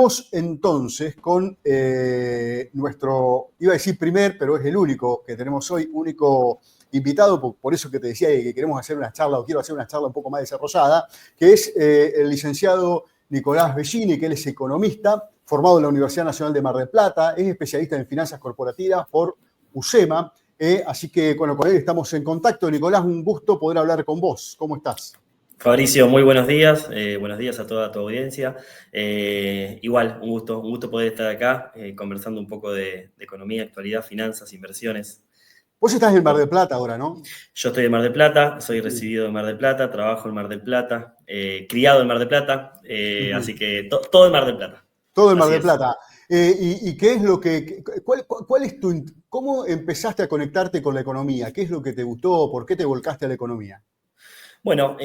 Vamos entonces con nuestro, iba a decir primer, pero es el único que tenemos hoy, único invitado, por eso que te decía que queremos hacer una charla, o quiero hacer una charla un poco más desarrollada, que es el licenciado Nicolás Bellini, que él es economista, formado en la Universidad Nacional de Mar del Plata, es especialista en finanzas corporativas por UCEMA, así que bueno, con él estamos en contacto. Nicolás, un gusto poder hablar con vos. ¿Cómo estás? Fabricio, muy buenos días a toda tu audiencia. Igual, un gusto poder estar acá conversando un poco de economía, actualidad, finanzas, inversiones. Vos estás en Mar del Plata ahora, ¿no? Yo estoy en Mar del Plata, soy Sí. residido en Mar del Plata, trabajo en Mar del Plata, criado en Mar del Plata, Ujú. así que todo en Mar del Plata. Todo en Mar Así del es. Plata. ¿Y qué es lo que, cuál es cómo empezaste a conectarte con la economía? ¿Qué es lo que te gustó? ¿Por qué te volcaste a la economía? Bueno,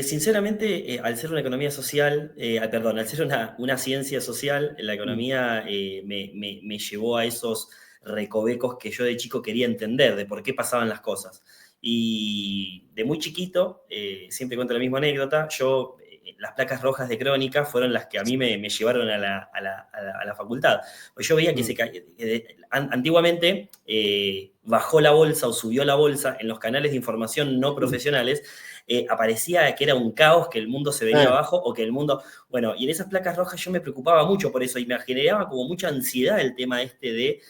sinceramente, al ser una economía social, al ser una ciencia social, la Mm. economía me llevó a esos recovecos que yo de chico quería entender, de por qué pasaban las cosas. Y de muy chiquito, siempre cuento la misma anécdota, las placas rojas de crónica fueron las que a mí me llevaron a la facultad. Pues yo veía que Mm. antiguamente bajó la bolsa o subió la bolsa en los canales de información no profesionales, aparecía que era un caos, que el mundo se venía Eh, abajo o que el mundo... Bueno, y en esas placas rojas yo me preocupaba mucho por eso y me generaba como mucha ansiedad el tema este de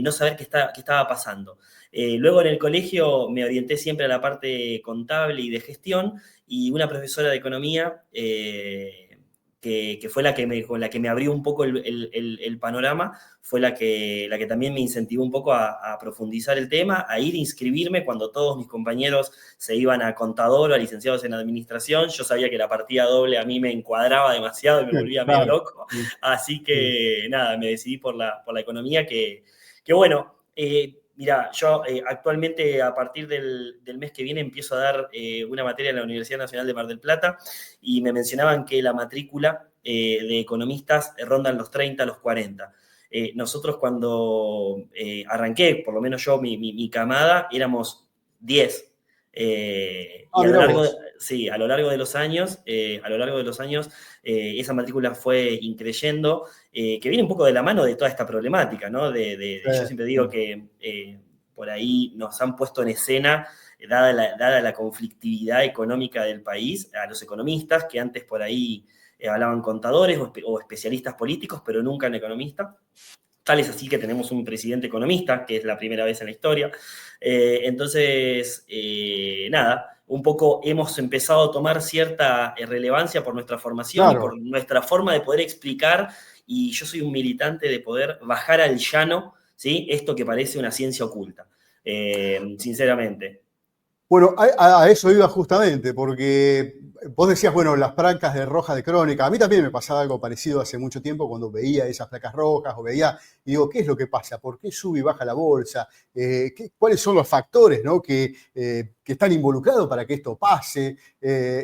no saber qué estaba pasando. Luego en el colegio me orienté siempre a la parte contable y de gestión y una profesora de economía que fue con la que me abrió un poco el panorama, fue la que también me incentivó un poco a profundizar el tema, a ir a inscribirme cuando todos mis compañeros se iban a contador o a licenciados en administración. Yo sabía que la partida doble a mí me encuadraba demasiado y me volvía medio claro. loco. Mm. Así Mm. que nada, me decidí por la economía que bueno, mira, yo actualmente a partir del mes que viene empiezo a dar una materia en la Universidad Nacional de Mar del Plata y me mencionaban que la matrícula de economistas rondan los 30, los 40. Nosotros cuando arranqué, por lo menos yo, mi camada, éramos 10. Y Ah, mira vos. sí, a lo largo de los años, esa matrícula fue increyendo, que viene un poco de la mano de toda esta problemática, ¿no? Yo siempre digo Mm. que por ahí nos han puesto en escena, dada la conflictividad económica del país, a los economistas, que antes por ahí hablaban contadores o especialistas políticos, pero nunca en economistas. Tal es así que tenemos un presidente economista, que es la primera vez en la historia. Entonces, nada, un poco hemos empezado a tomar cierta relevancia por nuestra formación y por Claro. nuestra forma de poder explicar, y yo soy un militante de poder bajar al llano, ¿sí? Esto que parece una ciencia oculta, sinceramente. Bueno, a eso iba justamente, porque vos decías, bueno, las placas de roja de crónica. A mí también me pasaba algo parecido hace mucho tiempo cuando veía esas placas rojas o veía, y digo, ¿qué es lo que pasa? ¿Por qué sube y baja la bolsa? ¿Cuáles son los factores, ¿no? que están involucrados para que esto pase?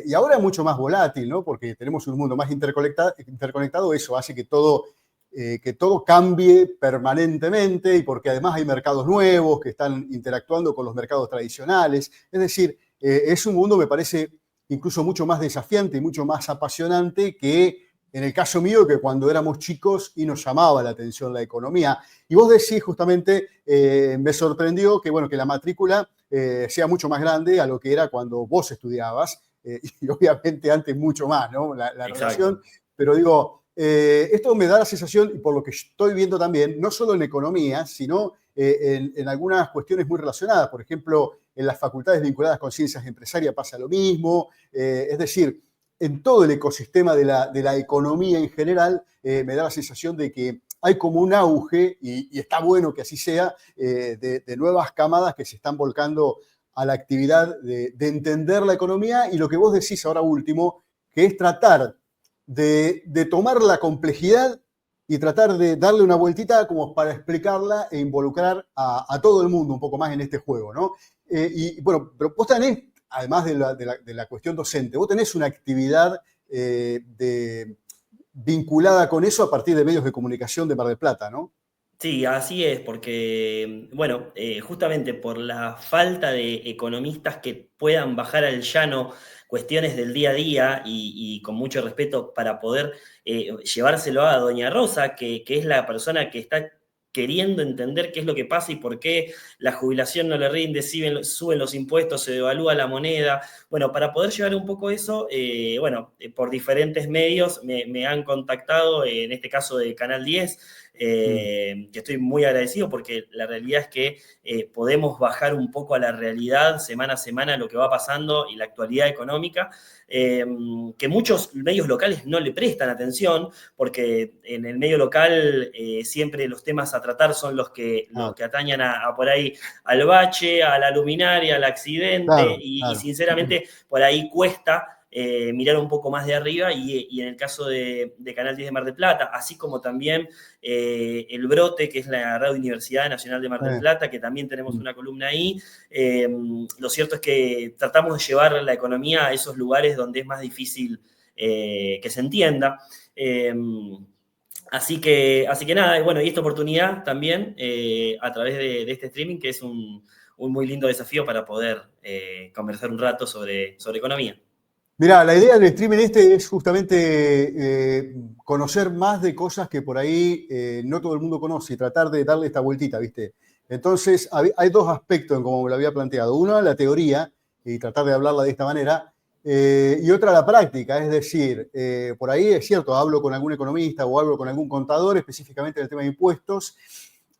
Y ahora es mucho más volátil, ¿no? Porque tenemos un mundo más interconectado, eso hace que todo cambie permanentemente y porque además hay mercados nuevos que están interactuando con los mercados tradicionales. Es decir, es un mundo, me parece, incluso mucho más desafiante y mucho más apasionante que en el caso mío, que cuando éramos chicos y nos llamaba la atención la economía. Y vos decís justamente, me sorprendió que, bueno, que la matrícula sea mucho más grande a lo que era cuando vos estudiabas, y obviamente antes mucho más, ¿no? La relación, Exacto. pero digo, esto me da la sensación, y por lo que estoy viendo también, no solo en economía, sino en algunas cuestiones muy relacionadas. Por ejemplo, en las facultades vinculadas con ciencias empresarias pasa lo mismo. Es decir, en todo el ecosistema de la economía en general, me da la sensación de que hay como un auge, y está bueno que así sea, de nuevas camadas que se están volcando a la actividad de entender la economía y lo que vos decís ahora último, que es tratar de tomar la complejidad y tratar de darle una vueltita como para explicarla e involucrar a todo el mundo un poco más en este juego, ¿no? Y bueno, pero vos tenés, además de la cuestión docente, vos tenés una actividad vinculada con eso a partir de medios de comunicación de Mar del Plata, ¿no? Sí, así es, porque, bueno, justamente por la falta de economistas que puedan bajar al llano cuestiones del día a día y con mucho respeto para poder llevárselo a Doña Rosa, que es la persona que está queriendo entender qué es lo que pasa y por qué la jubilación no le rinde, suben los impuestos, se devalúa la moneda. Bueno, para poder llevar un poco eso, bueno, por diferentes medios me han contactado, en este caso de Canal 10, Mm. que estoy muy agradecido porque la realidad es que podemos bajar un poco a la realidad semana a semana lo que va pasando y la actualidad económica, que muchos medios locales no le prestan atención porque en el medio local siempre los temas a tratar son los Ah, que atañan a por ahí al bache, a la luminaria, al accidente claro, y claro. sinceramente por ahí cuesta mirar un poco más de arriba y en el caso de Canal 10 de Mar del Plata, así como también El Brote, que es la Radio Universidad Nacional de Mar del Eh, Plata, que también tenemos mm. una columna ahí. Lo cierto es que tratamos de llevar la economía a esos lugares donde es más difícil que se entienda. Eh, así que nada, y bueno, y esta oportunidad también a través de este streaming, que es un muy lindo desafío para poder conversar un rato sobre economía. Mirá, la idea del streaming este es justamente conocer más de cosas que por ahí no todo el mundo conoce y tratar de darle esta vueltita, ¿viste? Entonces, hay dos aspectos en cómo me lo había planteado. Uno, la teoría, y tratar de hablarla de esta manera, y otra, la práctica, es decir, por ahí es cierto, hablo con algún economista o hablo con algún contador específicamente del tema de impuestos,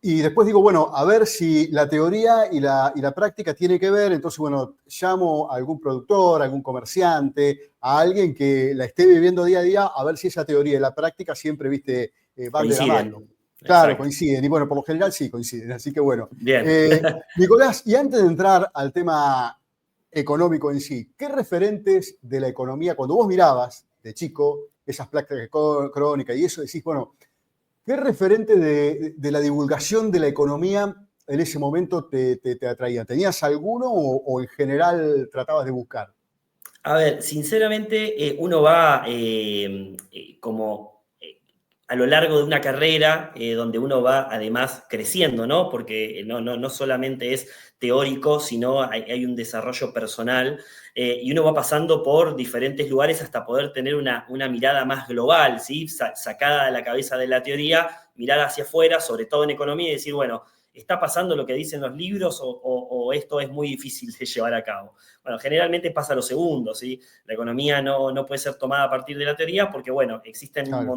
y después digo, bueno, a ver si la teoría y la práctica tiene que ver, entonces, bueno, llamo a algún productor, a algún comerciante, a alguien que la esté viviendo día a día, a ver si esa teoría y la práctica siempre, viste, van de la mano. Coinciden. Claro, Exacto. coinciden, y bueno, por lo general sí coinciden, así que bueno. Bien. Nicolás, y antes de entrar al tema económico en sí, ¿qué referentes de la economía, cuando vos mirabas de chico esas placas de crónica y eso, decís, bueno, ¿qué referente de la divulgación de la economía en ese momento te atraía? ¿Tenías alguno o en general tratabas de buscar? A ver, sinceramente, uno va como a lo largo de una carrera donde uno va además creciendo, ¿no? Porque no solamente es teórico, sino hay un desarrollo personal y uno va pasando por diferentes lugares hasta poder tener una mirada más global, ¿sí? Sacada de la cabeza de la teoría, mirar hacia afuera, sobre todo en economía, y decir, bueno, ¿está pasando lo que dicen los libros o esto es muy difícil de llevar a cabo? Bueno, generalmente pasa lo segundo, ¿sí? La economía no puede ser tomada a partir de la teoría porque, bueno, existen Claro,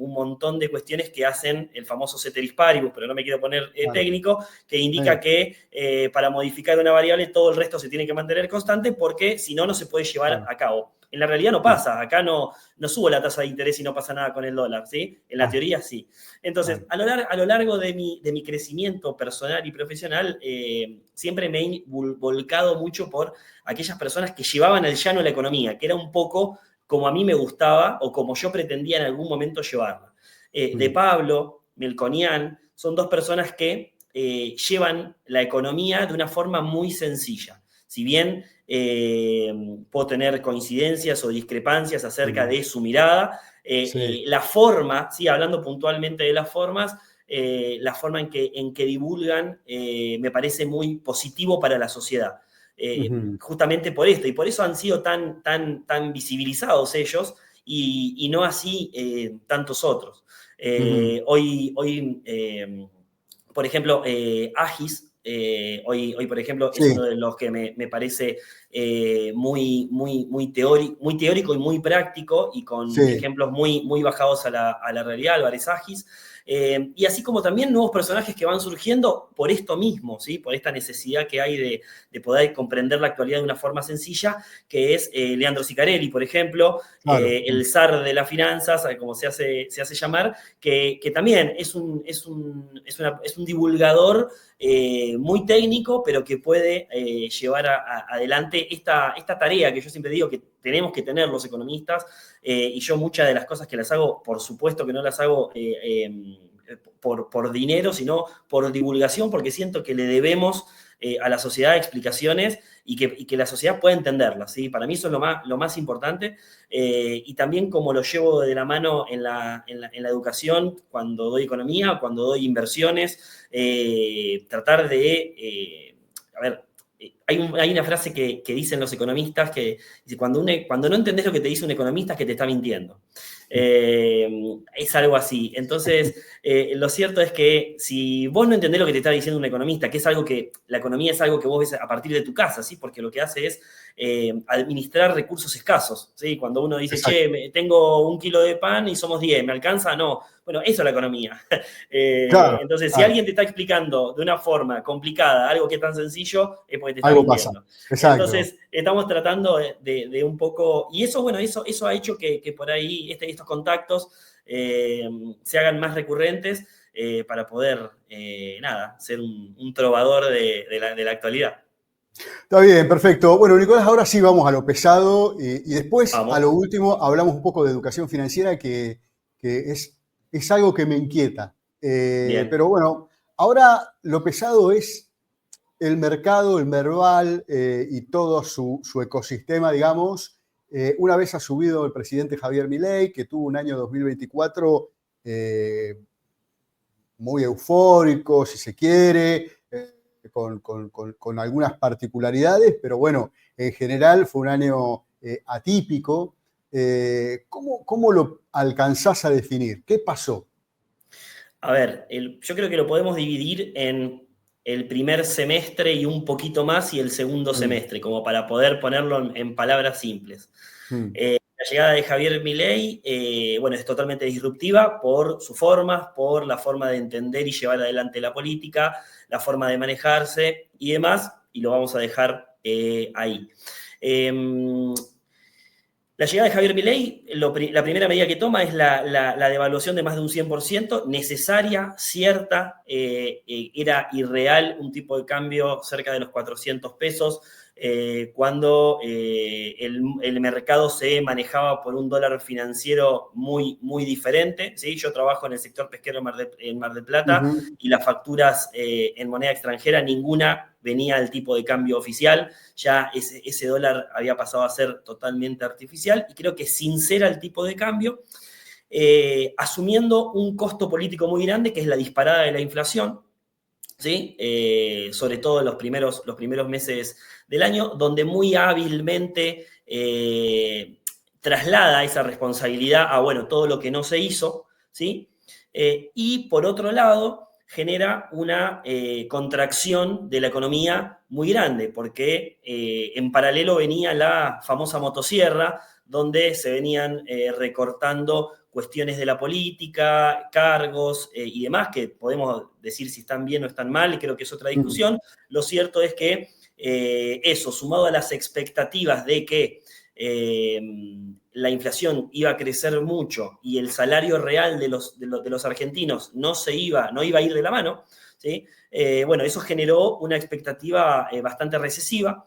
un montón de cuestiones que hacen el famoso ceteris paribus, pero no me quiero poner claro. técnico, que indica Sí, que para modificar una variable todo el resto se tiene que mantener constante porque si no, no se puede llevar claro. a cabo. En la realidad no Sí. pasa, acá no subo la tasa de interés y no pasa nada con el dólar, ¿sí? En la Ah, teoría sí. Entonces, claro. a lo largo de mi crecimiento personal y profesional, siempre me he volcado mucho por aquellas personas que llevaban al llano la economía, que era un poco como a mí me gustaba o como yo pretendía en algún momento llevarla. De Mm, Pablo, Melconian, son dos personas que llevan la economía de una forma muy sencilla. Si bien puedo tener coincidencias o discrepancias acerca mm, de su mirada, sí. la forma, ¿sí? Hablando puntualmente de las formas, la forma en que divulgan me parece muy positivo para la sociedad. Ujú, Justamente por esto, y por eso han sido tan visibilizados ellos y no así tantos otros. ujú. Por ejemplo, Agis, hoy, por ejemplo, es uno Sí, de los que me parece muy teórico y muy práctico y con sí. ejemplos muy bajados a la realidad, Álvarez Agis. Y así como también nuevos personajes que van surgiendo por esto mismo, ¿sí? Por esta necesidad que hay de poder comprender la actualidad de una forma sencilla, que es Leandro Sicarelli, por ejemplo, Claro. Mm, el zar de las finanzas, como se hace llamar, que también es un divulgador muy técnico, pero que puede llevar adelante esta tarea que yo siempre digo que tenemos que tener los economistas, y yo muchas de las cosas que las hago, por supuesto que no las hago por dinero, sino por divulgación, porque siento que le debemos a la sociedad explicaciones y que la sociedad pueda entenderlas, ¿sí? Para mí eso es lo más importante, y también como lo llevo de la mano en la educación, cuando doy economía, cuando doy inversiones, tratar de, a ver, hay una frase que dicen los economistas que dice, cuando no entendés lo que te dice un economista es que te está mintiendo. Es algo así. Entonces, lo cierto es que si vos no entendés lo que te está diciendo un economista, que es algo que la economía es algo que vos ves a partir de tu casa, ¿sí? Porque lo que hace es administrar recursos escasos, ¿sí? Cuando uno dice, Exacto. che, tengo 1 kilo de pan y somos 10, ¿me alcanza? No. Bueno, eso es la economía. Claro, Entonces, si claro. alguien te está explicando de una forma complicada algo que es tan sencillo, es porque te está Algo pasa. mintiendo. Exacto. Entonces, estamos tratando de un poco, y eso, bueno, eso ha hecho que por ahí estos contactos se hagan más recurrentes, para poder, ser un trovador de la actualidad. Está bien, perfecto. Bueno, Nicolás, ahora sí vamos a lo pesado y después, a Vamos. lo último, hablamos un poco de educación financiera, que es algo que me inquieta. Bien. Pero bueno, ahora lo pesado es el mercado, el Merval y todo su ecosistema, digamos. Una vez ha subido el presidente Javier Milei, que tuvo un año 2024 muy eufórico, si se quiere, con algunas particularidades, pero bueno, en general fue un año atípico. ¿Cómo lo alcanzás a definir? ¿Qué pasó? A ver, yo creo que lo podemos dividir en el primer semestre y un poquito más y el segundo Mm, semestre, como para poder ponerlo en palabras simples. mm, La llegada de Javier Milei, bueno, es totalmente disruptiva por sus formas, por la forma de entender y llevar adelante la política, la forma de manejarse y demás, y lo vamos a dejar ahí. La llegada de Javier Milei, la primera medida que toma es la devaluación de más de un 100%, necesaria, cierta, era irreal un tipo de cambio cerca de los 400 pesos, cuando el mercado se manejaba por un dólar financiero muy, muy diferente, ¿sí? Yo trabajo en el sector pesquero en Mar del Plata ujú, y las facturas en moneda extranjera, ninguna venía al tipo de cambio oficial. Ya ese dólar había pasado a ser totalmente artificial y creo que sincera el tipo de cambio, asumiendo un costo político muy grande que es la disparada de la inflación, ¿sí? Sobre todo en los primeros meses del año, donde muy hábilmente traslada esa responsabilidad a, bueno, todo lo que no se hizo, ¿sí? Y por otro lado, genera una contracción de la economía muy grande, porque en paralelo venía la famosa motosierra, donde se venían recortando cuestiones de la política, cargos y demás, que podemos decir si están bien o están mal, y creo que es otra mm, discusión. Lo cierto es que eso, sumado a las expectativas de que la inflación iba a crecer mucho y el salario real de los argentinos no iba a ir de la mano, ¿sí? Bueno, eso generó una expectativa bastante recesiva,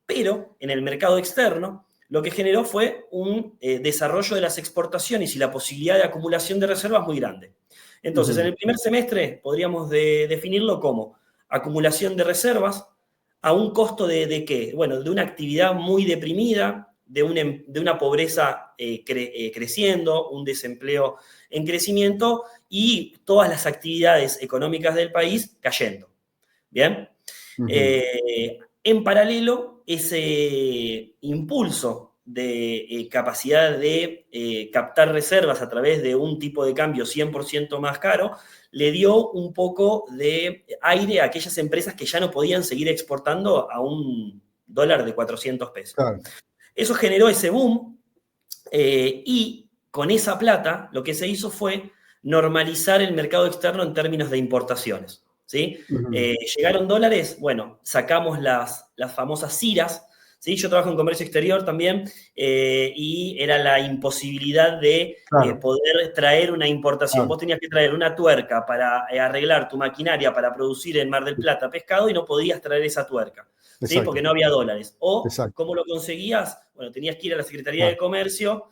pero en el mercado externo lo que generó fue un desarrollo de las exportaciones y la posibilidad de acumulación de reservas muy grande. Entonces, en ujú. el primer semestre podríamos definirlo como acumulación de reservas a un costo de ¿qué? Bueno, de una actividad muy deprimida, de una pobreza creciendo, un desempleo en crecimiento y todas las actividades económicas del país cayendo. ¿Bien? Ujú. En paralelo, ese impulso de capacidad de captar reservas a través de un tipo de cambio 100% más caro, le dio un poco de aire a aquellas empresas que ya no podían seguir exportando a un dólar de 400 pesos. Claro. Eso generó ese boom, y con esa plata lo que se hizo fue normalizar el mercado externo en términos de importaciones, ¿sí? Ujú. Llegaron dólares, bueno, sacamos las famosas CIRAs, ¿sí? Yo trabajo en comercio exterior también, y era la imposibilidad de Claro, poder traer una importación. claro. Vos tenías que traer una tuerca para arreglar tu maquinaria para producir en Mar del Plata pescado y no podías traer esa tuerca, ¿sí? Porque Exacto, no había dólares. O, exacto. ¿cómo lo conseguías? Bueno, tenías que ir a la Secretaría Ah, de Comercio,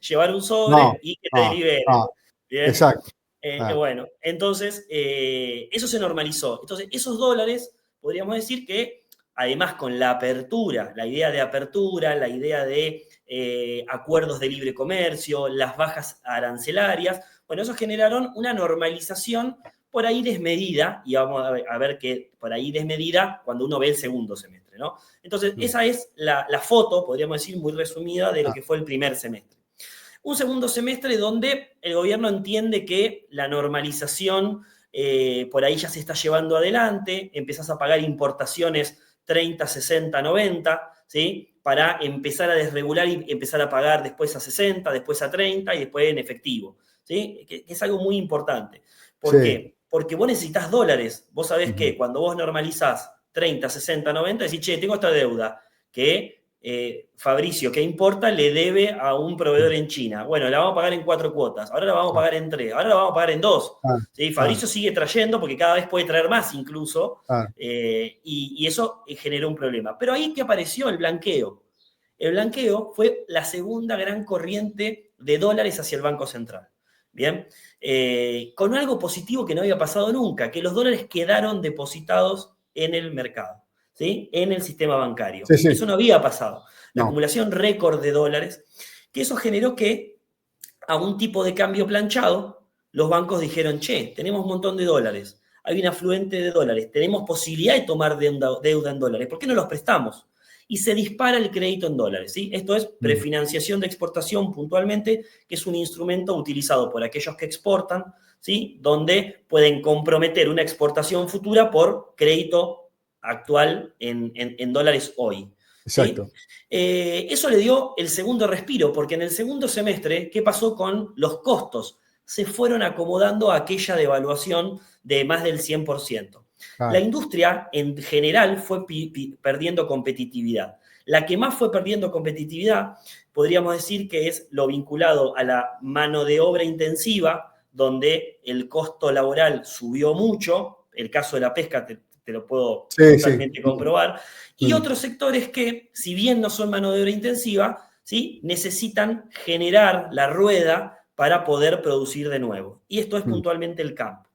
llevar un sobre no, y que te no, liberen. no, ¿Bien? exacto. Bueno, entonces eso se normalizó. Entonces, esos dólares, podríamos decir que, además con la apertura, la idea de apertura, la idea de acuerdos de libre comercio, las bajas arancelarias, bueno, eso generaron una normalización por ahí desmedida, y vamos a ver que por ahí desmedida cuando uno ve el segundo semestre, ¿no? Entonces, esa es la foto, podríamos decir, muy resumida de lo que fue el primer semestre. Un segundo semestre donde el gobierno entiende que la normalización por ahí ya se está llevando adelante, empezás a pagar importaciones 30, 60, 90, ¿sí? Para empezar a desregular y empezar a pagar después a 60, después a 30 y después en efectivo, ¿sí? Que es algo muy importante. ¿Por qué? Porque vos necesitas dólares. Vos sabés que cuando vos normalizás 30, 60, 90, decís, che, tengo esta deuda que Fabricio, ¿qué importa? Le debe a un proveedor en China. Bueno, la vamos a pagar en 4 cuotas, ahora la vamos a pagar en 3, ahora la vamos a pagar en 2. ¿Sí? Fabricio sigue trayendo porque cada vez puede traer más incluso, y eso generó un problema. Pero ahí que apareció el blanqueo. El blanqueo fue la segunda gran corriente de dólares hacia el Banco Central. Bien, con algo positivo que no había pasado nunca, que los dólares quedaron depositados en el mercado, ¿sí? En el sistema bancario. Sí, sí. Eso no había pasado. La No. acumulación récord de dólares, que eso generó que a un tipo de cambio planchado, los bancos dijeron, che, tenemos un montón de dólares, hay un afluente de dólares, tenemos posibilidad de tomar deuda en dólares, ¿por qué no los prestamos? Y se dispara el crédito en dólares, ¿sí? Esto es prefinanciación de exportación puntualmente, que es un instrumento utilizado por aquellos que exportan, ¿sí? Donde pueden comprometer una exportación futura por crédito actual en dólares hoy. Exacto. ¿Sí? Eso le dio el segundo respiro, porque en el segundo semestre, ¿qué pasó con los costos? Se fueron acomodando a aquella devaluación de más del 100%. La industria en general fue perdiendo competitividad. La que más fue perdiendo competitividad, podríamos decir que es lo vinculado a la mano de obra intensiva, donde el costo laboral subió mucho. El caso de la pesca te lo puedo totalmente comprobar. Y otros sectores que, si bien no son mano de obra intensiva, ¿sí? Necesitan generar la rueda para poder producir de nuevo. Y esto es puntualmente el campo.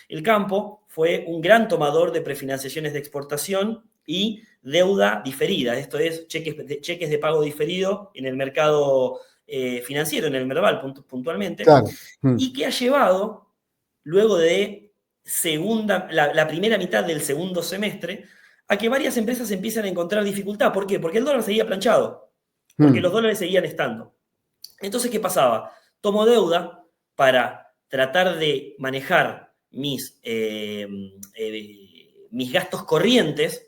El campo fue un gran tomador de prefinanciaciones de exportación y deuda diferida, esto es, cheques de pago diferido en el mercado financiero, en el Merval puntualmente, y que ha llevado, luego de la primera mitad del segundo semestre, a que varias empresas empiezan a encontrar dificultad. ¿Por qué? Porque el dólar seguía planchado, porque los dólares seguían estando. Entonces, ¿qué pasaba? Tomo deuda para tratar de manejar mis gastos corrientes,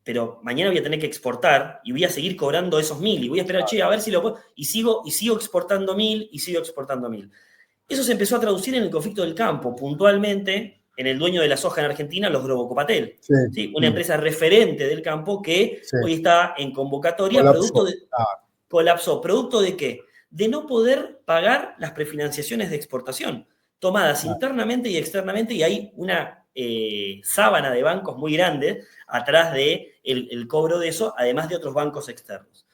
pero mañana voy a tener que exportar y voy a seguir cobrando esos 1.000 y voy a esperar, che, a ver si lo puedo, y sigo exportando 1.000 y sigo exportando 1.000. Eso se empezó a traducir en el conflicto del campo, puntualmente en el dueño de la soja en Argentina, los Grobocopatel, ¿sí? Una empresa referente del campo que hoy está en convocatoria. Colapsó. ¿Producto de qué? De no poder pagar las prefinanciaciones de exportación, tomadas internamente y externamente, y hay una sábana de bancos muy grande atrás del cobro de eso, además de otros bancos externos.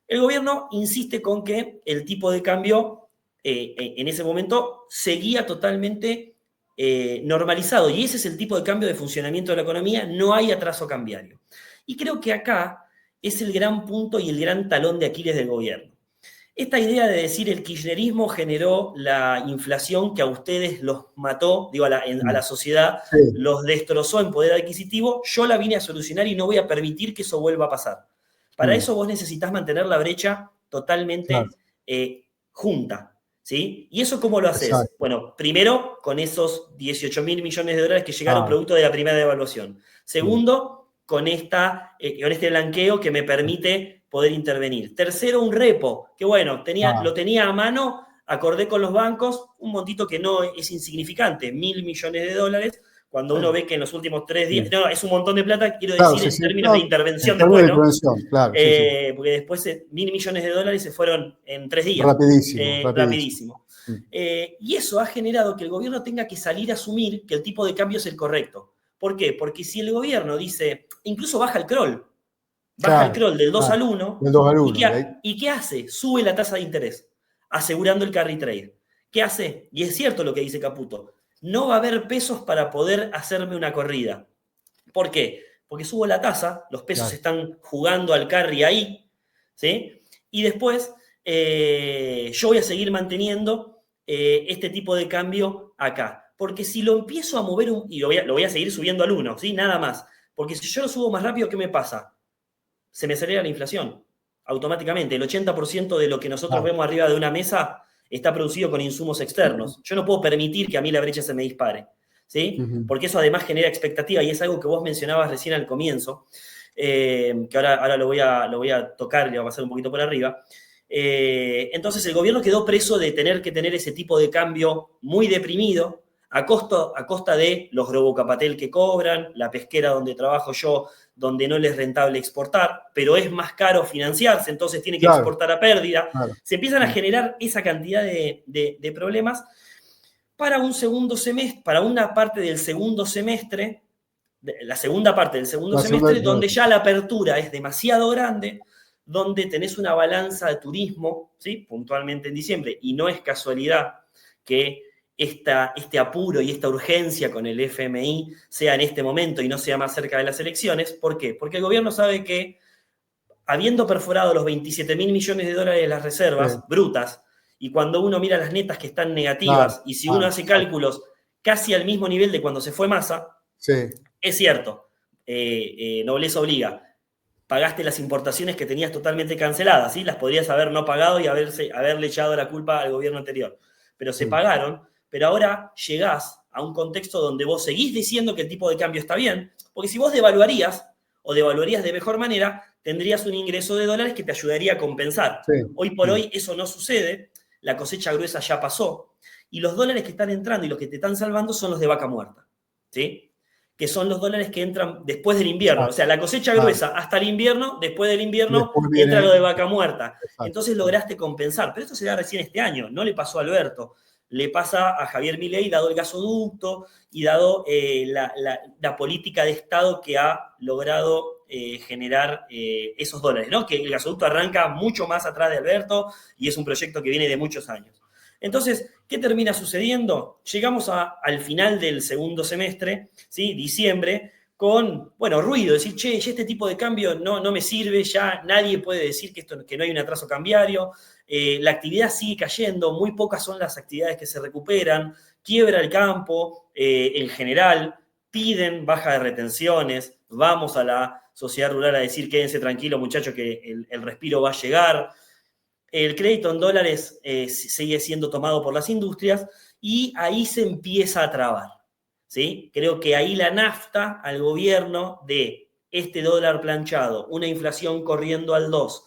El gobierno insiste con que el tipo de cambio en ese momento seguía totalmente normalizado, y ese es el tipo de cambio de funcionamiento de la economía, no hay atraso cambiario. Y creo que acá es el gran punto y el gran talón de Aquiles del gobierno. Esta idea de decir el kirchnerismo generó la inflación que a ustedes los mató, digo, a la sociedad, los destrozó en poder adquisitivo, yo la vine a solucionar y no voy a permitir que eso vuelva a pasar. Para eso vos necesitás mantener la brecha totalmente junta, ¿sí? ¿Y eso cómo lo haces? Bueno, primero, con esos 18.000 millones de dólares que llegaron producto de la primera devaluación. Segundo, con este blanqueo que me permite poder intervenir. Tercero, un repo, que bueno, lo tenía a mano, acordé con los bancos, un montito que no es insignificante, 1.000 millones de dólares, cuando uno ve que en los últimos 3 días, no, es un montón de plata, quiero decir, en términos de intervención después, ¿no? Porque después 1.000 millones de dólares se fueron en 3 días. Rapidísimo. Y eso ha generado que el gobierno tenga que salir a asumir que el tipo de cambio es el correcto. ¿Por qué? Porque si el gobierno dice, incluso baja el crawl, el crawl del 2 al 1, ¿y qué hace? Sube la tasa de interés, asegurando el carry trade. ¿Qué hace? Y es cierto lo que dice Caputo. No va a haber pesos para poder hacerme una corrida. ¿Por qué? Porque subo la tasa, los pesos Claro. están jugando al carry ahí, ¿sí? Y después yo voy a seguir manteniendo este tipo de cambio acá. Porque si lo empiezo a mover, y lo voy a seguir subiendo al 1, ¿sí? Nada más. Porque si yo lo subo más rápido, ¿qué me pasa? Se me acelera la inflación automáticamente. El 80% de lo que nosotros Claro. vemos arriba de una mesa está producido con insumos externos. Yo no puedo permitir que a mí la brecha se me dispare, ¿sí? Ujú. Porque eso además genera expectativa y es algo que vos mencionabas recién al comienzo, que ahora lo voy a tocar y lo voy a pasar un poquito por arriba. Entonces el gobierno quedó preso de tener que tener ese tipo de cambio muy deprimido a costa de los globocapatel que cobran, la pesquera donde trabajo yo, donde no les es rentable exportar, pero es más caro financiarse, entonces tiene que Claro, exportar a pérdida. claro. Se empiezan a generar esa cantidad de problemas para un segundo semestre, para una parte del segundo semestre, la segunda parte del segundo La segunda semestre, donde declaración. ya la apertura es demasiado grande, donde tenés una balanza de turismo, ¿sí? Puntualmente en diciembre, y no es casualidad que este apuro y esta urgencia con el FMI sea en este momento y no sea más cerca de las elecciones. ¿Por qué? Porque el gobierno sabe que, habiendo perforado los 27.000 millones de dólares de las Sí, reservas brutas, y cuando uno mira las netas que están claro, negativas, y si uno claro, hace exacto. cálculos casi al mismo nivel de cuando se fue Massa, Sí, es cierto, nobleza obliga. Pagaste las importaciones que tenías totalmente canceladas, ¿sí? Las podrías haber no pagado y haberle echado la culpa al gobierno anterior. Pero se sí, pagaron, pero ahora llegás a un contexto donde vos seguís diciendo que el tipo de cambio está bien, porque si vos devaluarías, o devaluarías de mejor manera, tendrías un ingreso de dólares que te ayudaría a compensar. sí, Hoy por sí. hoy eso no sucede, la cosecha gruesa ya pasó, y los dólares que están entrando y los que te están salvando son los de vaca muerta, ¿sí? Que son los dólares que entran después del invierno. O sea, Exacto, la cosecha claro. gruesa hasta el invierno, después del invierno Después entra lo de viene, vaca muerta. exacto, Entonces sí, lograste compensar. Pero esto se da recién este año, no le pasó a Alberto. Le pasa a Javier Milei, dado el gasoducto y dado la política de Estado que ha logrado generar esos dólares, ¿no? Que el gasoducto arranca mucho más atrás de Alberto y es un proyecto que viene de muchos años. Entonces, ¿qué termina sucediendo? Llegamos al final del segundo semestre, ¿sí? Diciembre, con, bueno, ruido, decir, che, ya este tipo de cambio no me sirve, ya nadie puede decir que no hay un atraso cambiario, la actividad sigue cayendo, muy pocas son las actividades que se recuperan, quiebra el campo en general, piden baja de retenciones, vamos a la sociedad rural a decir, quédense tranquilos muchachos que el respiro va a llegar. El crédito en dólares sigue siendo tomado por las industrias y ahí se empieza a trabar, ¿sí? Creo que ahí la nafta al gobierno de este dólar planchado, una inflación corriendo al 2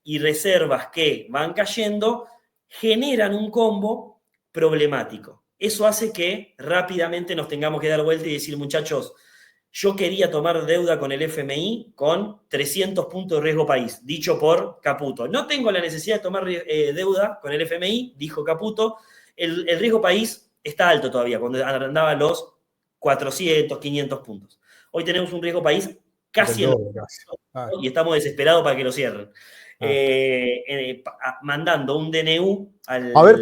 y reservas que van cayendo, generan un combo problemático. Eso hace que rápidamente nos tengamos que dar vuelta y decir, muchachos, yo quería tomar deuda con el FMI con 300 puntos de riesgo país, dicho por Caputo. No tengo la necesidad de tomar deuda con el FMI, dijo Caputo. El riesgo país está alto todavía, cuando andaba los 400, 500 puntos. Hoy tenemos un riesgo país del casi en doble casi. Ah, los y estamos desesperados para que lo cierren. ah. Mandando un DNU A ver,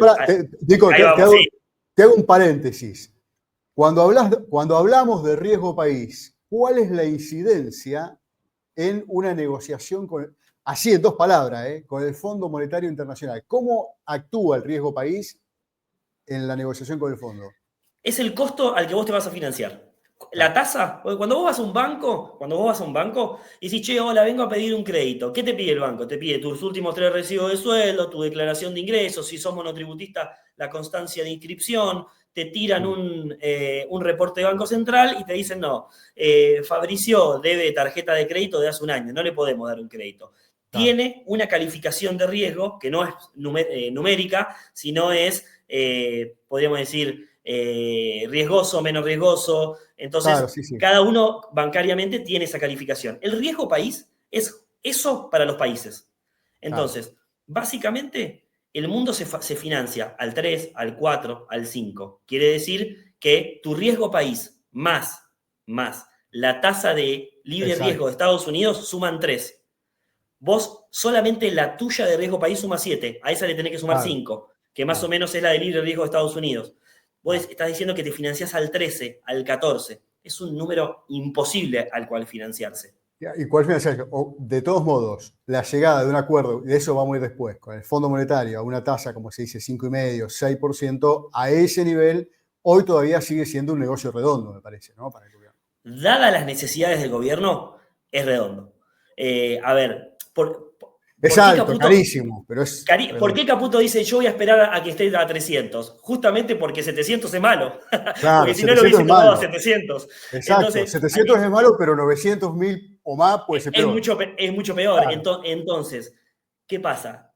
Nico, ahí vamos, sí. te hago un paréntesis. Cuando hablamos de riesgo país, ¿cuál es la incidencia en una negociación así en dos palabras, con el Fondo Monetario Internacional? ¿Cómo actúa el riesgo país en la negociación con el fondo? Es el costo al que vos te vas a financiar. La Claro. tasa, cuando vos vas a un banco y decís, che, hola, vengo a pedir un crédito, ¿qué te pide el banco? Te pide tus últimos 3 recibos de sueldo, tu declaración de ingresos, si sos monotributista, la constancia de inscripción, te tiran un reporte de Banco Central y te dicen, no, Fabricio debe tarjeta de crédito de hace un año, no le podemos dar un crédito. Claro. Tiene una calificación de riesgo que no es numérica, sino es, podríamos decir, riesgoso, menos riesgoso. Claro, Entonces, sí, sí. cada uno bancariamente tiene esa calificación. El riesgo país es eso para los países. Claro. Entonces, básicamente, el mundo se financia al 3, al 4, al 5. Quiere decir que tu riesgo país más la tasa de libre riesgo Exacto. de Estados Unidos suman 3. Vos solamente la tuya de riesgo país suma 7. A esa le tenés que sumar Claro. 5. que más o menos es la de libre riesgo de Estados Unidos. Vos estás diciendo que te financiás al 13, al 14. Es un número imposible al cual financiarse. ¿Y cuál financiación? De todos modos, la llegada de un acuerdo, y de eso vamos a ir después, con el Fondo Monetario a una tasa, como se dice, 5,5%, 6%, a ese nivel, hoy todavía sigue siendo un negocio redondo, me parece, ¿no? Para el gobierno. Dadas las necesidades del gobierno, es redondo. A ver, Es alto, carísimo, pero es ¿por redondo. qué Caputo dice yo voy a esperar a que esté a 300? Justamente porque 700 es malo. Claro, Porque si no lo 700 hubiese es tomado a malo. 700. Exacto, Entonces, 700 es malo, pero 900.000 o más puede ser es peor. mucho peor. Claro. Entonces, ¿qué pasa?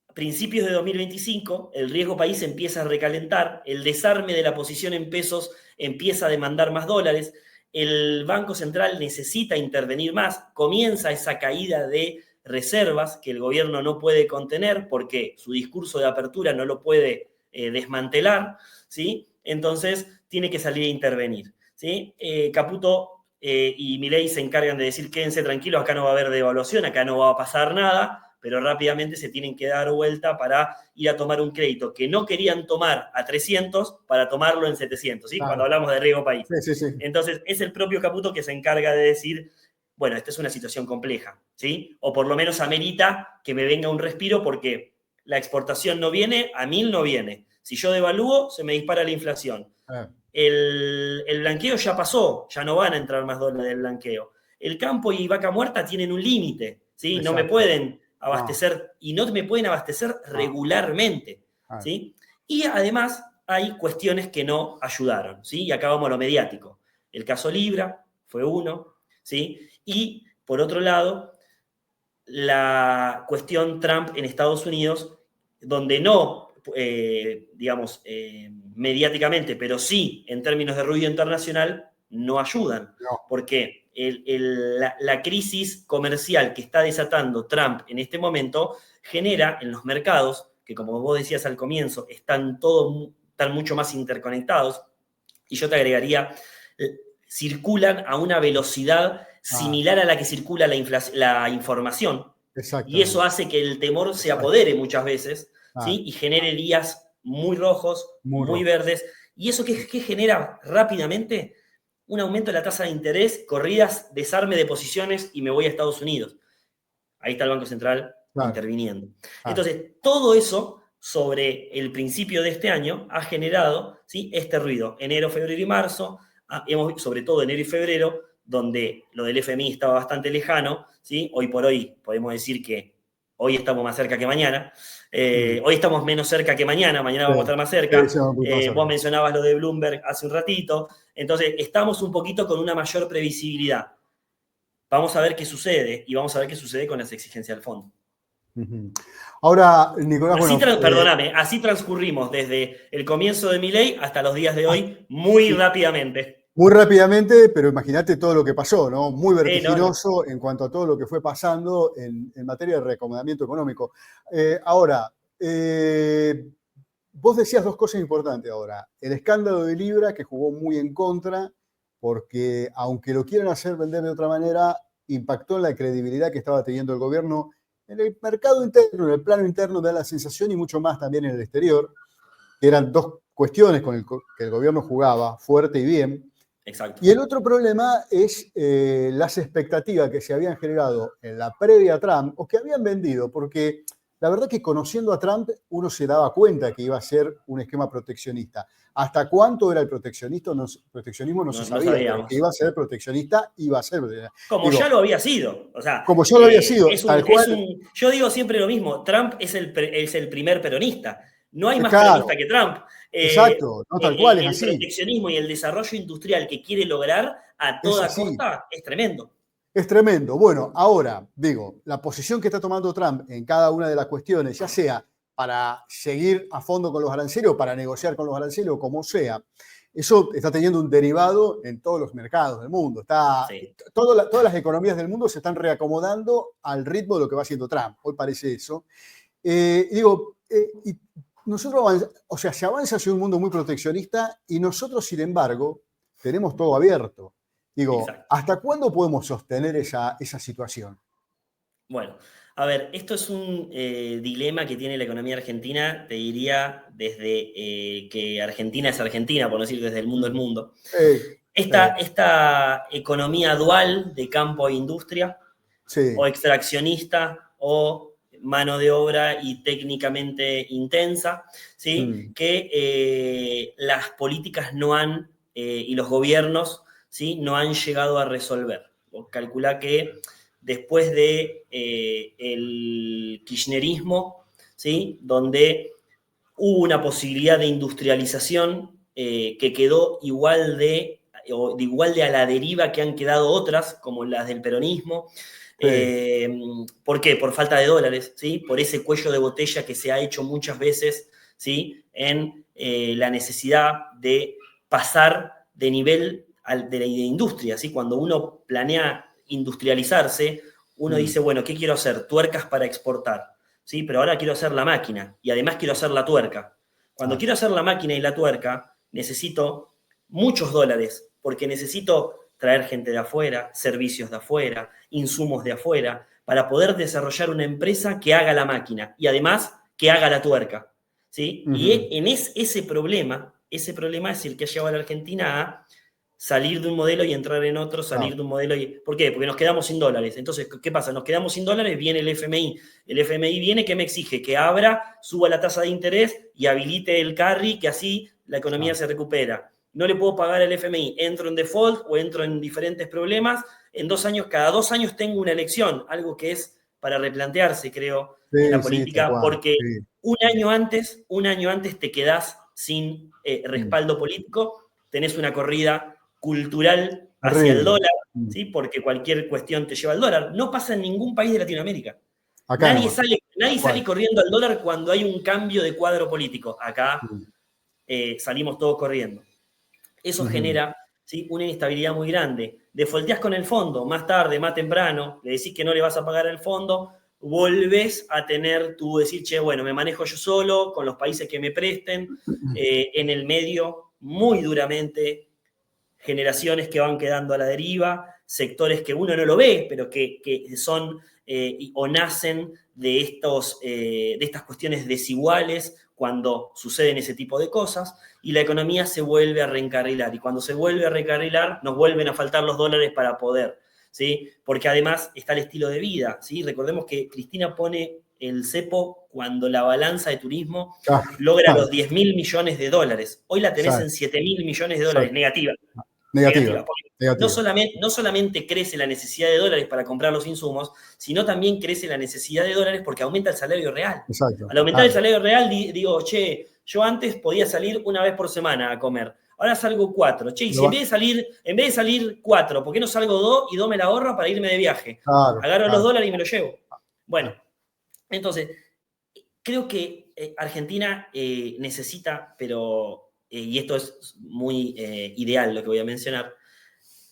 A principios de 2025, el riesgo país empieza a recalentar, el desarme de la posición en pesos empieza a demandar más dólares, el Banco Central necesita intervenir más, comienza esa caída de reservas que el gobierno no puede contener porque su discurso de apertura no lo puede desmantelar, ¿sí? Entonces tiene que salir a intervenir, ¿sí? Caputo y Milei se encargan de decir quédense tranquilos, acá no va a haber devaluación, acá no va a pasar nada, pero rápidamente se tienen que dar vuelta para ir a tomar un crédito que no querían tomar a 300 para tomarlo en 700, ¿sí? Claro. Cuando hablamos de riesgo país. Sí, sí, sí. Entonces, es el propio Caputo que se encarga de decir, bueno, esta es una situación compleja, ¿sí? O por lo menos amerita que me venga un respiro porque la exportación no viene, a 1000 no viene. Si yo devalúo, se me dispara la inflación. El blanqueo ya pasó, ya no van a entrar más dólares del blanqueo. El campo y vaca muerta tienen un límite, ¿sí? Exacto. No me pueden abastecer y no me pueden abastecer regularmente, ¿sí? Y además hay cuestiones que no ayudaron, ¿sí? Y acá vamos a lo mediático. El caso Libra fue uno, ¿sí? Y por otro lado, la cuestión Trump en Estados Unidos, donde no, digamos, mediáticamente, pero sí en términos de ruido internacional, no ayudan. No. Porque la crisis comercial que está desatando Trump en este momento genera en los mercados, que como vos decías al comienzo, están mucho más interconectados, y yo te agregaría, circulan a una velocidad similar a la que circula la información, y eso hace que el temor se apodere muchas veces, ¿sí? Y genere días muy rojos, muy verdes, y eso ¿qué genera rápidamente? Un aumento de la tasa de interés, corridas, desarme de posiciones y me voy a Estados Unidos. Ahí está el Banco Central interviniendo. Entonces, todo eso sobre el principio de este año ha generado, ¿sí?, este ruido. Enero, febrero y marzo, sobre todo enero y febrero, donde lo del FMI estaba bastante lejano, ¿sí? Hoy por hoy podemos decir que hoy estamos más cerca que mañana. Hoy estamos menos cerca que mañana vamos a estar más cerca. Vos mencionabas lo de Bloomberg hace un ratito. Entonces, estamos un poquito con una mayor previsibilidad. Vamos a ver qué sucede y vamos a ver qué sucede con las exigencias del fondo. Ahora, Nicolás, perdóname, así transcurrimos desde el comienzo de Milei hasta los días de hoy muy rápidamente. Muy rápidamente, pero imagínate todo lo que pasó, ¿no? Muy vertiginoso en cuanto a todo lo que fue pasando en materia de reacomodamiento económico. Ahora, vos decías dos cosas importantes ahora. El escándalo de Libra, que jugó muy en contra, porque aunque lo quieran hacer vender de otra manera, impactó en la credibilidad que estaba teniendo el gobierno en el mercado interno, en el plano interno da la sensación y mucho más también en el exterior, que eran dos cuestiones con que el gobierno jugaba fuerte y bien. Exacto. Y el otro problema es las expectativas que se habían generado en la previa a Trump o que habían vendido, porque la verdad que conociendo a Trump uno se daba cuenta que iba a ser un esquema proteccionista. ¿Hasta cuánto era el proteccionismo? No se sabía, pero que iba a ser proteccionista, iba a ser proteccionista. Como ya lo había sido. O sea, como ya lo había sido, tal cual. Yo digo siempre lo mismo, Trump es el primer peronista. No hay más peronista que Trump. Exacto, no, tal cual, es así. El proteccionismo y el desarrollo industrial que quiere lograr a toda costa es tremendo. Es tremendo. Bueno, ahora, digo, la posición que está tomando Trump en cada una de las cuestiones, ya sea para seguir a fondo con los aranceles o para negociar con los aranceles o como sea, eso está teniendo un derivado en todos los mercados del mundo. Todas las economías del mundo se están reacomodando al ritmo de lo que va haciendo Trump. Hoy parece eso. Nosotros, se avanza hacia un mundo muy proteccionista y nosotros, sin embargo, tenemos todo abierto. Digo, ¿hasta cuándo podemos sostener esa situación? Bueno, A ver, esto es un dilema que tiene la economía argentina, te diría, desde que Argentina es Argentina, por no decir desde el mundo es mundo. Esta economía dual de campo e industria, sí. o extraccionista, o mano de obra y técnicamente intensa, ¿sí? Que las políticas no han, y los gobiernos, ¿sí? No han llegado a resolver. Vos calculá que después de el kirchnerismo, ¿sí? Donde hubo una posibilidad de industrialización que quedó igual de a la deriva que han quedado otras, como las del peronismo. ¿Por qué? Por falta de dólares, ¿sí? Por ese cuello de botella que se ha hecho muchas veces, ¿sí? En la necesidad de pasar de nivel de industria, ¿sí? Cuando uno planea industrializarse, uno dice, bueno, ¿qué quiero hacer? Tuercas para exportar, ¿sí? Pero ahora quiero hacer la máquina y además quiero hacer la tuerca. Cuando quiero hacer la máquina y la tuerca, necesito muchos dólares, porque necesito traer gente de afuera, servicios de afuera, insumos de afuera, para poder desarrollar una empresa que haga la máquina y además que haga la tuerca, ¿sí? Y en ese problema es el que ha llevado a la Argentina a salir de un modelo y entrar en otro, salir de un modelo y... ¿Por qué? Porque nos quedamos sin dólares. Entonces, ¿qué pasa? Nos quedamos sin dólares, viene el FMI. El FMI viene, ¿qué me exige? Que abra, suba la tasa de interés y habilite el carry, que así la economía se recupera. No le puedo pagar al FMI, entro en default o entro en diferentes problemas. En 2 años, cada 2 años tengo una elección, algo que es para replantearse, creo, en la política, porque un año antes te quedás sin respaldo político, tenés una corrida cultural hacia el dólar, ¿sí? Porque cualquier cuestión te lleva al dólar. No pasa en ningún país de Latinoamérica. Acá nadie sale corriendo al dólar cuando hay un cambio de cuadro político. Acá salimos todos corriendo. Eso genera, ¿sí? Una inestabilidad muy grande. Defolteás con el fondo, más tarde, más temprano, le decís que no le vas a pagar al fondo, volvés a tener tú decir, che, bueno, me manejo yo solo, con los países que me presten, en el medio, muy duramente, generaciones que van quedando a la deriva, sectores que uno no lo ve, pero que son o nacen de estas cuestiones desiguales cuando suceden ese tipo de cosas, y la economía se vuelve a reencarrilar. Y cuando se vuelve a reencarrilar, nos vuelven a faltar los dólares para poder, ¿sí? Porque además está el estilo de vida, ¿sí? Recordemos que Cristina pone el cepo cuando la balanza de turismo logra los 10.000 millones de dólares. Hoy la tenés en 7.000 millones de dólares, negativa. No solamente crece la necesidad de dólares para comprar los insumos, sino también crece la necesidad de dólares porque aumenta el salario real. Al aumentar el salario real, digo, che, yo antes podía salir una vez por semana a comer. Ahora salgo 4. Che, y si en vez de salir 4, ¿por qué no salgo 2 y 2 me la ahorro para irme de viaje? Agarro los dólares y me los llevo. Bueno, entonces, creo que Argentina necesita, pero, y esto es muy ideal lo que voy a mencionar,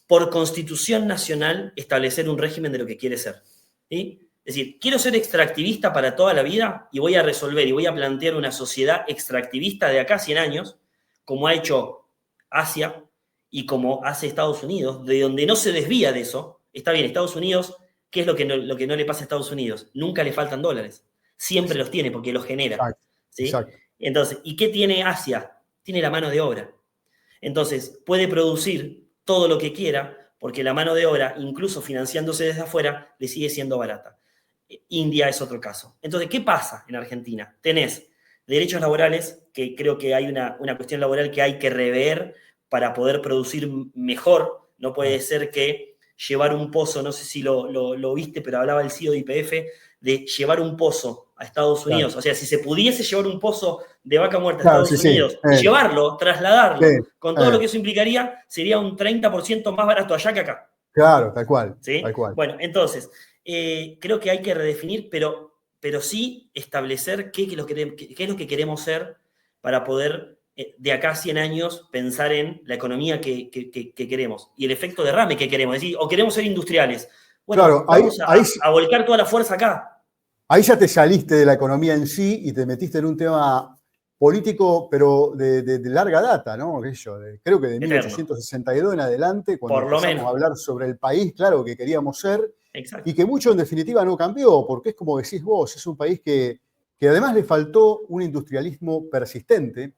por constitución nacional establecer un régimen de lo que quiere ser, ¿sí? Es decir, quiero ser extractivista para toda la vida y voy a resolver y voy a plantear una sociedad extractivista de acá a 100 años, como ha hecho Asia y como hace Estados Unidos, de donde no se desvía de eso. Está bien, Estados Unidos, ¿qué es lo que no le pasa a Estados Unidos? Nunca le faltan dólares. Siempre los tiene porque los genera. ¿Sí? Entonces, ¿y qué tiene Asia? Tiene la mano de obra. Entonces, puede producir todo lo que quiera, porque la mano de obra, incluso financiándose desde afuera, le sigue siendo barata. India es otro caso. Entonces, ¿qué pasa en Argentina? Tenés derechos laborales, que creo que hay una cuestión laboral que hay que rever para poder producir mejor. No puede ser que llevar un pozo, no sé si lo viste, pero hablaba el CEO de YPF, de llevar un pozo a Estados Unidos. O sea, si se pudiese llevar un pozo de vaca muerta a Estados Unidos y llevarlo, trasladarlo, con todo lo que eso implicaría, sería un 30% más barato allá que acá. Claro, tal cual. ¿Sí? Tal cual. Bueno, entonces, creo que hay que redefinir, pero sí establecer qué es lo que queremos ser para poder, de acá a 100 años, pensar en la economía que queremos y el efecto derrame que queremos. Es decir, o queremos ser industriales. Bueno, claro, vamos a volcar toda la fuerza acá. Ahí ya te saliste de la economía en sí y te metiste en un tema político, pero de larga data, ¿no? Creo que de 1862 en adelante, cuando empezamos a hablar sobre el país, claro, que queríamos ser, Exacto. y que mucho en definitiva no cambió, porque es como decís vos, es un país que además le faltó un industrialismo persistente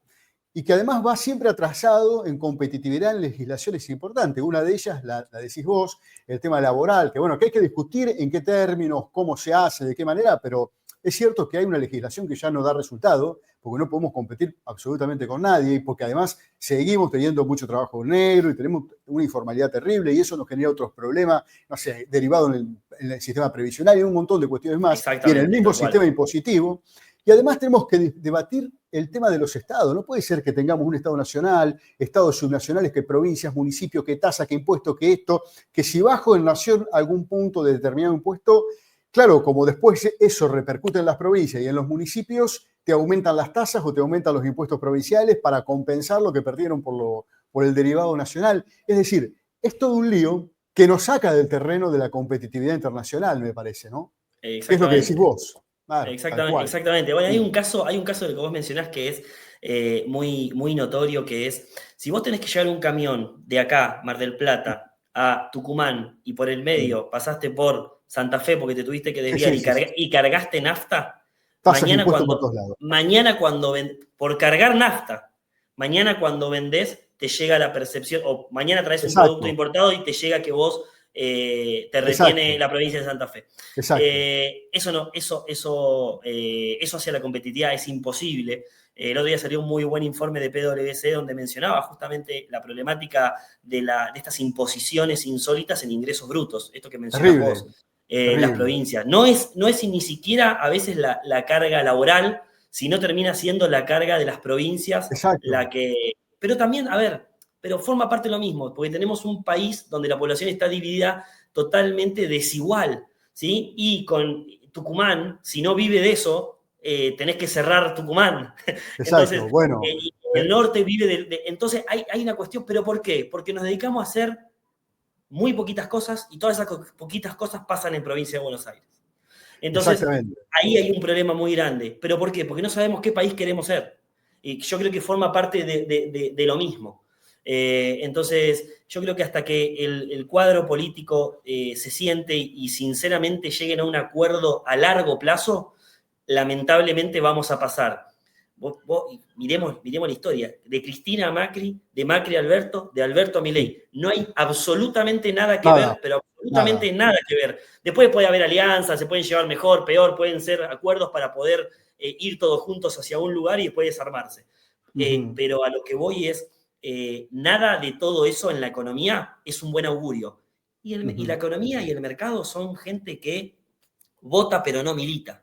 y que además va siempre atrasado en competitividad en legislaciones importantes. Una de ellas, la decís vos, el tema laboral, que bueno, que hay que discutir en qué términos, cómo se hace, de qué manera, pero es cierto que hay una legislación que ya no da resultado, porque no podemos competir absolutamente con nadie, y porque además seguimos teniendo mucho trabajo negro y tenemos una informalidad terrible, y eso nos genera otros problemas, no sé, derivados en el sistema previsional y un montón de cuestiones más, y en el Exactamente, mismo tal sistema cual. impositivo. Y además tenemos que debatir el tema de los estados. No puede ser que tengamos un estado nacional, estados subnacionales, que provincias, municipios, que tasa, que impuesto, que esto, que si bajo en nación algún punto de determinado impuesto, claro, como después eso repercute en las provincias y en los municipios, te aumentan las tasas o te aumentan los impuestos provinciales para compensar lo que perdieron por el derivado nacional. Es decir, es todo un lío que nos saca del terreno de la competitividad internacional, me parece, ¿no? ¿Qué es lo que decís Exactamente. vos? Claro, tal Exactamente, cual. exactamente. Bueno, Sí, hay un caso del que vos mencionás que es muy, muy notorio, que es, si vos tenés que llevar un camión de acá, Mar del Plata, a Tucumán, y por el sí, medio pasaste por Santa Fe porque te tuviste que sí, desviar sí, sí, sí. y cargaste nafta, Tasas e impuestos por todos lados. por cargar nafta, mañana cuando vendés te llega la percepción, o mañana traes un producto Exacto, importado y te llega que vos te retiene exacto, la provincia de Santa Fe. exacto. Eso no, eso hacia la competitividad es imposible. El otro día salió un muy buen informe de PwC donde mencionaba justamente la problemática de estas imposiciones insólitas en ingresos brutos, esto que mencionas Terrible, vos, las terrible. provincias. No es ni siquiera a veces la carga laboral, sino termina siendo la carga de las provincias Exacto. la que... Pero también, a ver, pero forma parte de lo mismo, porque tenemos un país donde la población está dividida totalmente desigual, ¿sí? Y con Tucumán, si no vive de eso, tenés que cerrar Tucumán. Exacto. Entonces, Bueno, y el norte vive entonces hay una cuestión, ¿pero por qué? Porque nos dedicamos a hacer muy poquitas cosas y todas esas poquitas cosas pasan en provincia de Buenos Aires. Entonces, exactamente. ahí hay un problema muy grande. ¿Pero por qué? Porque no sabemos qué país queremos ser. Y yo creo que forma parte de lo mismo. Entonces, yo creo que hasta que el cuadro político se siente y sinceramente lleguen a un acuerdo a largo plazo, lamentablemente vamos a pasar. Miremos la historia, de Cristina a Macri, de Macri a Alberto, de Alberto a Sí. Milei. No hay absolutamente nada que Nada, ver, pero nada. absolutamente nada que ver. Después puede haber alianzas, se pueden llevar mejor, peor, pueden ser acuerdos para poder ir todos juntos hacia un lugar y después desarmarse. Ujú, Pero a lo que voy es, nada de todo eso en la economía es un buen augurio. Y la ujú. economía y el mercado son gente que vota pero no milita.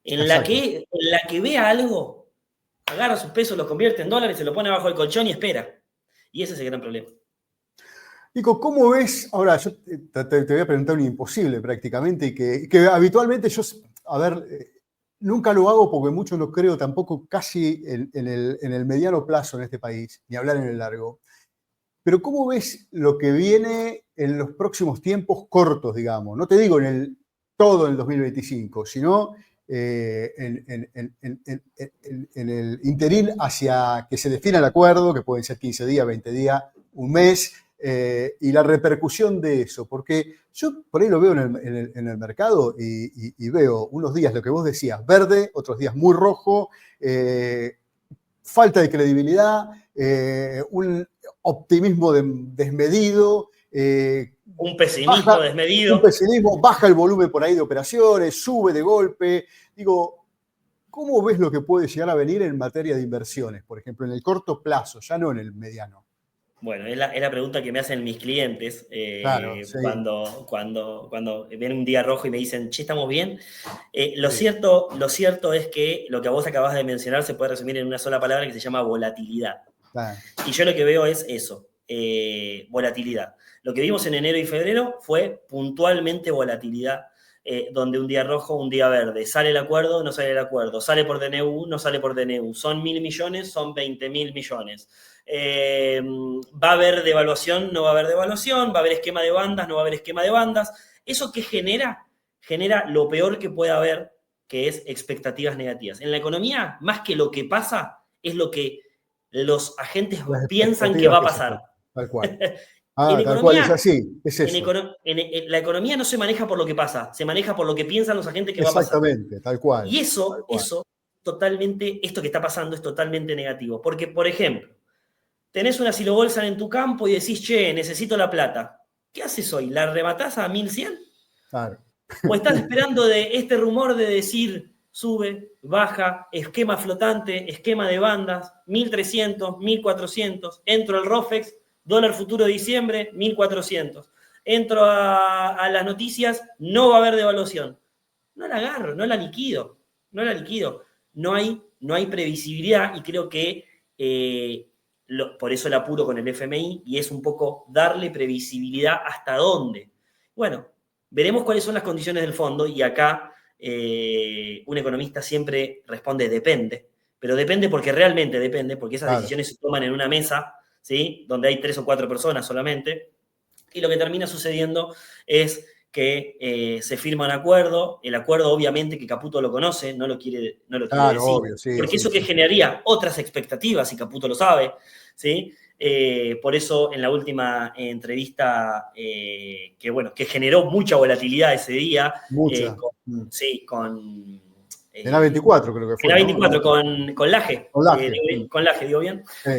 Exacto. En la que vea algo, agarra sus pesos, los convierte en dólares, se lo pone abajo del colchón y espera. Y ese es el gran problema. Nico, ¿cómo ves? Ahora, yo te voy a preguntar un imposible prácticamente y que habitualmente yo, a ver, nunca lo hago porque mucho no creo tampoco casi en el mediano plazo en este país, ni hablar en el largo. Pero ¿cómo ves lo que viene en los próximos tiempos cortos, digamos? No te digo todo en el 2025, sino en el interín hacia que se defina el acuerdo, que pueden ser 15 días, 20 días, un mes, y la repercusión de eso. Porque yo por ahí lo veo en el mercado y veo unos días lo que vos decías, verde, otros días muy rojo, falta de credibilidad, un optimismo desmedido, Un pesimismo baja un desmedido. pesimismo, baja el volumen por ahí de operaciones, sube de golpe. Digo, ¿cómo ves lo que puede llegar a venir en materia de inversiones, por ejemplo, en el corto plazo, ya no en el mediano? Bueno, es la pregunta que me hacen mis clientes Claro, sí, cuando ven un día rojo y me dicen, che, ¿estamos bien? sí, Lo cierto es que lo que vos acabas de mencionar se puede resumir en una sola palabra que se llama volatilidad. claro. Y yo lo que veo es eso, volatilidad. Lo que vimos en enero y febrero fue puntualmente volatilidad, donde un día rojo, un día verde. Sale el acuerdo, no sale el acuerdo. Sale por DNU, no sale por DNU. Son 1.000 millones, son 20.000 millones. Va a haber devaluación, no va a haber devaluación. Va a haber esquema de bandas, no va a haber esquema de bandas. ¿Eso qué genera? Genera lo peor que puede haber, que es expectativas negativas. En la economía, más que lo que pasa, es lo que los agentes Las piensan que expectativas va a que se pasar. generan, tal cual. En Tal cual, es economía, así, es eso. la economía no se maneja por lo que pasa, se maneja por lo que piensan los agentes que va a pasar. Exactamente, Y tal cual. totalmente, esto que está pasando es totalmente negativo. Porque, por ejemplo, tenés una silobolsa en tu campo y decís, che, necesito la plata. ¿Qué haces hoy? ¿La arrebatás a 1100? Claro. ¿O estás esperando de este rumor de decir, sube, baja, esquema flotante, esquema de bandas, 1300, 1400, entro al ROFEX, dólar futuro de diciembre, 1400. Entro a las noticias, no va a haber devaluación. No la agarro, no la liquido, no la liquido. No hay previsibilidad y creo que por eso el apuro con el FMI y es un poco darle previsibilidad hasta dónde. Bueno, veremos cuáles son las condiciones del fondo y acá un economista siempre responde depende, pero depende porque realmente depende, porque esas Claro. decisiones se toman en una mesa, ¿sí? Donde hay 3 o 4 personas solamente, y lo que termina sucediendo es que se firma un acuerdo, el acuerdo obviamente que Caputo lo conoce, no lo quiere Claro, decir, obvio, sí, porque sí, eso que sí. generaría otras expectativas, y Caputo lo sabe, ¿sí? Por eso en la última entrevista, que generó mucha volatilidad ese día, Mucha. Mm. sí, con... En A24 creo que En fue, la ¿no? 24, con Laje, Olaje. Mm. con Laje, digo bien, Sí.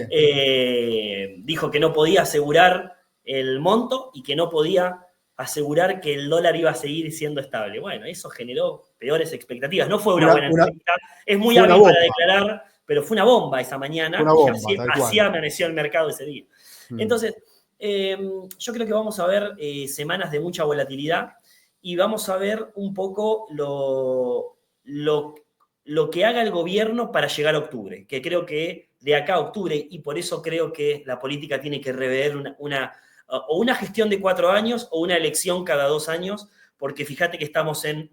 dijo que no podía asegurar el monto y que no podía asegurar que el dólar iba a seguir siendo estable. Bueno, eso generó peores expectativas. No fue una Una, buena una, entrevista, es muy fue una hábil para bomba, declarar, pero fue una bomba esa fue mañana una y bomba, así, tal así cual. amaneció el mercado ese día. Mm. Entonces, yo creo que vamos a ver semanas de mucha volatilidad y vamos a ver un poco lo que haga el gobierno para llegar a octubre, que creo que de acá a octubre, y por eso creo que la política tiene que rever o una gestión de 4 años o una elección cada 2 años, porque fíjate que estamos en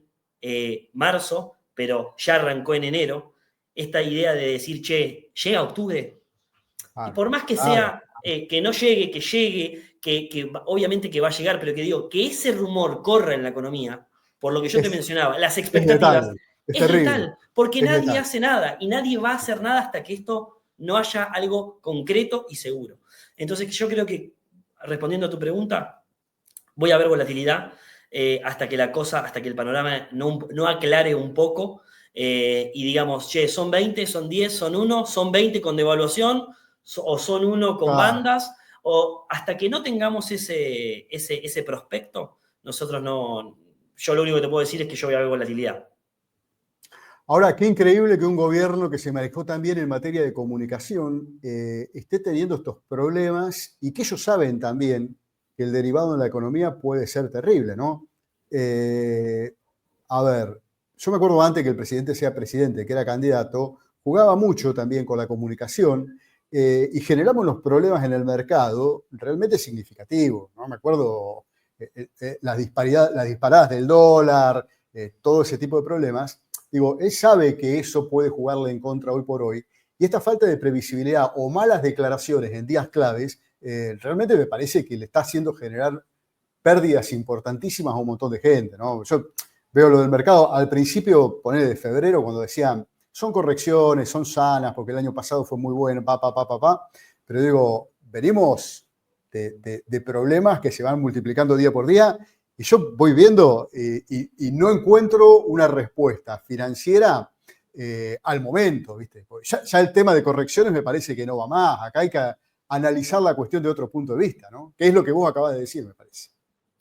marzo, pero ya arrancó en enero, esta idea de decir, che, llega octubre, y Claro, por más que claro. sea que no llegue, que llegue, que obviamente que va a llegar, pero que digo, que ese rumor corra en la economía, por lo que yo te Es, mencionaba, las es expectativas, letal, es es terrible, letal, porque es nadie letal. hace nada y nadie va a hacer nada hasta que esto no haya algo concreto y seguro. Entonces yo creo que, respondiendo a tu pregunta, voy a ver volatilidad hasta que el panorama no aclare un poco y digamos, che, son 20, son 10, son 1, son 20 con devaluación o son 1 con Claro. bandas, o hasta que no tengamos ese prospecto, nosotros no, yo lo único que te puedo decir es que yo voy a ver volatilidad. Ahora, qué increíble que un gobierno que se manejó tan bien en materia de comunicación esté teniendo estos problemas y que ellos saben también que el derivado en la economía puede ser terrible, ¿no? Eh, a ver, yo me acuerdo antes que el presidente sea presidente, que era candidato, jugaba mucho también con la comunicación y generamos unos problemas en el mercado realmente significativos, ¿no? Me acuerdo las disparadas del dólar, todo ese tipo de problemas. Digo, él sabe que eso puede jugarle en contra hoy por hoy. Y esta falta de previsibilidad o malas declaraciones en días claves, realmente me parece que le está haciendo generar pérdidas importantísimas a un montón de gente, ¿no? Yo veo lo del mercado al principio, poner de febrero, cuando decían, son correcciones, son sanas, porque el año pasado fue muy bueno, pero digo, venimos de problemas que se van multiplicando día por día y yo voy viendo y no encuentro una respuesta financiera al momento, ¿viste? Ya el tema de correcciones me parece que no va más. Acá hay que analizar la cuestión de otro punto de vista, ¿no? Que es lo que vos acabas de decir, me parece.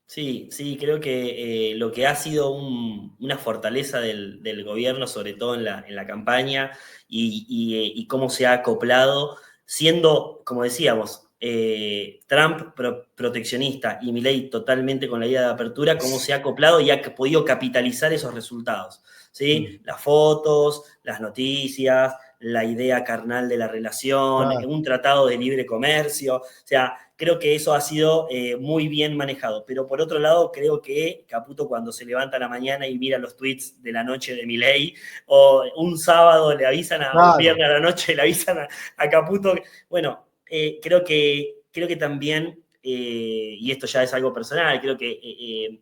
Sí, sí, creo que lo que ha sido una fortaleza del gobierno, sobre todo en la campaña, y cómo se ha acoplado, siendo, como decíamos, Trump proteccionista y Milei totalmente con la idea de apertura, cómo se ha acoplado y ha podido capitalizar esos resultados, ¿sí? Mm, Las fotos, las noticias, la idea carnal de la relación, claro. un tratado de libre comercio, o sea, creo que eso ha sido muy bien manejado. Pero por otro lado, creo que Caputo cuando se levanta a la mañana y mira los tweets de la noche de Milei, o un sábado le avisan un Claro. viernes a la noche le avisan a Caputo, bueno, creo que también, y esto ya es algo personal, creo que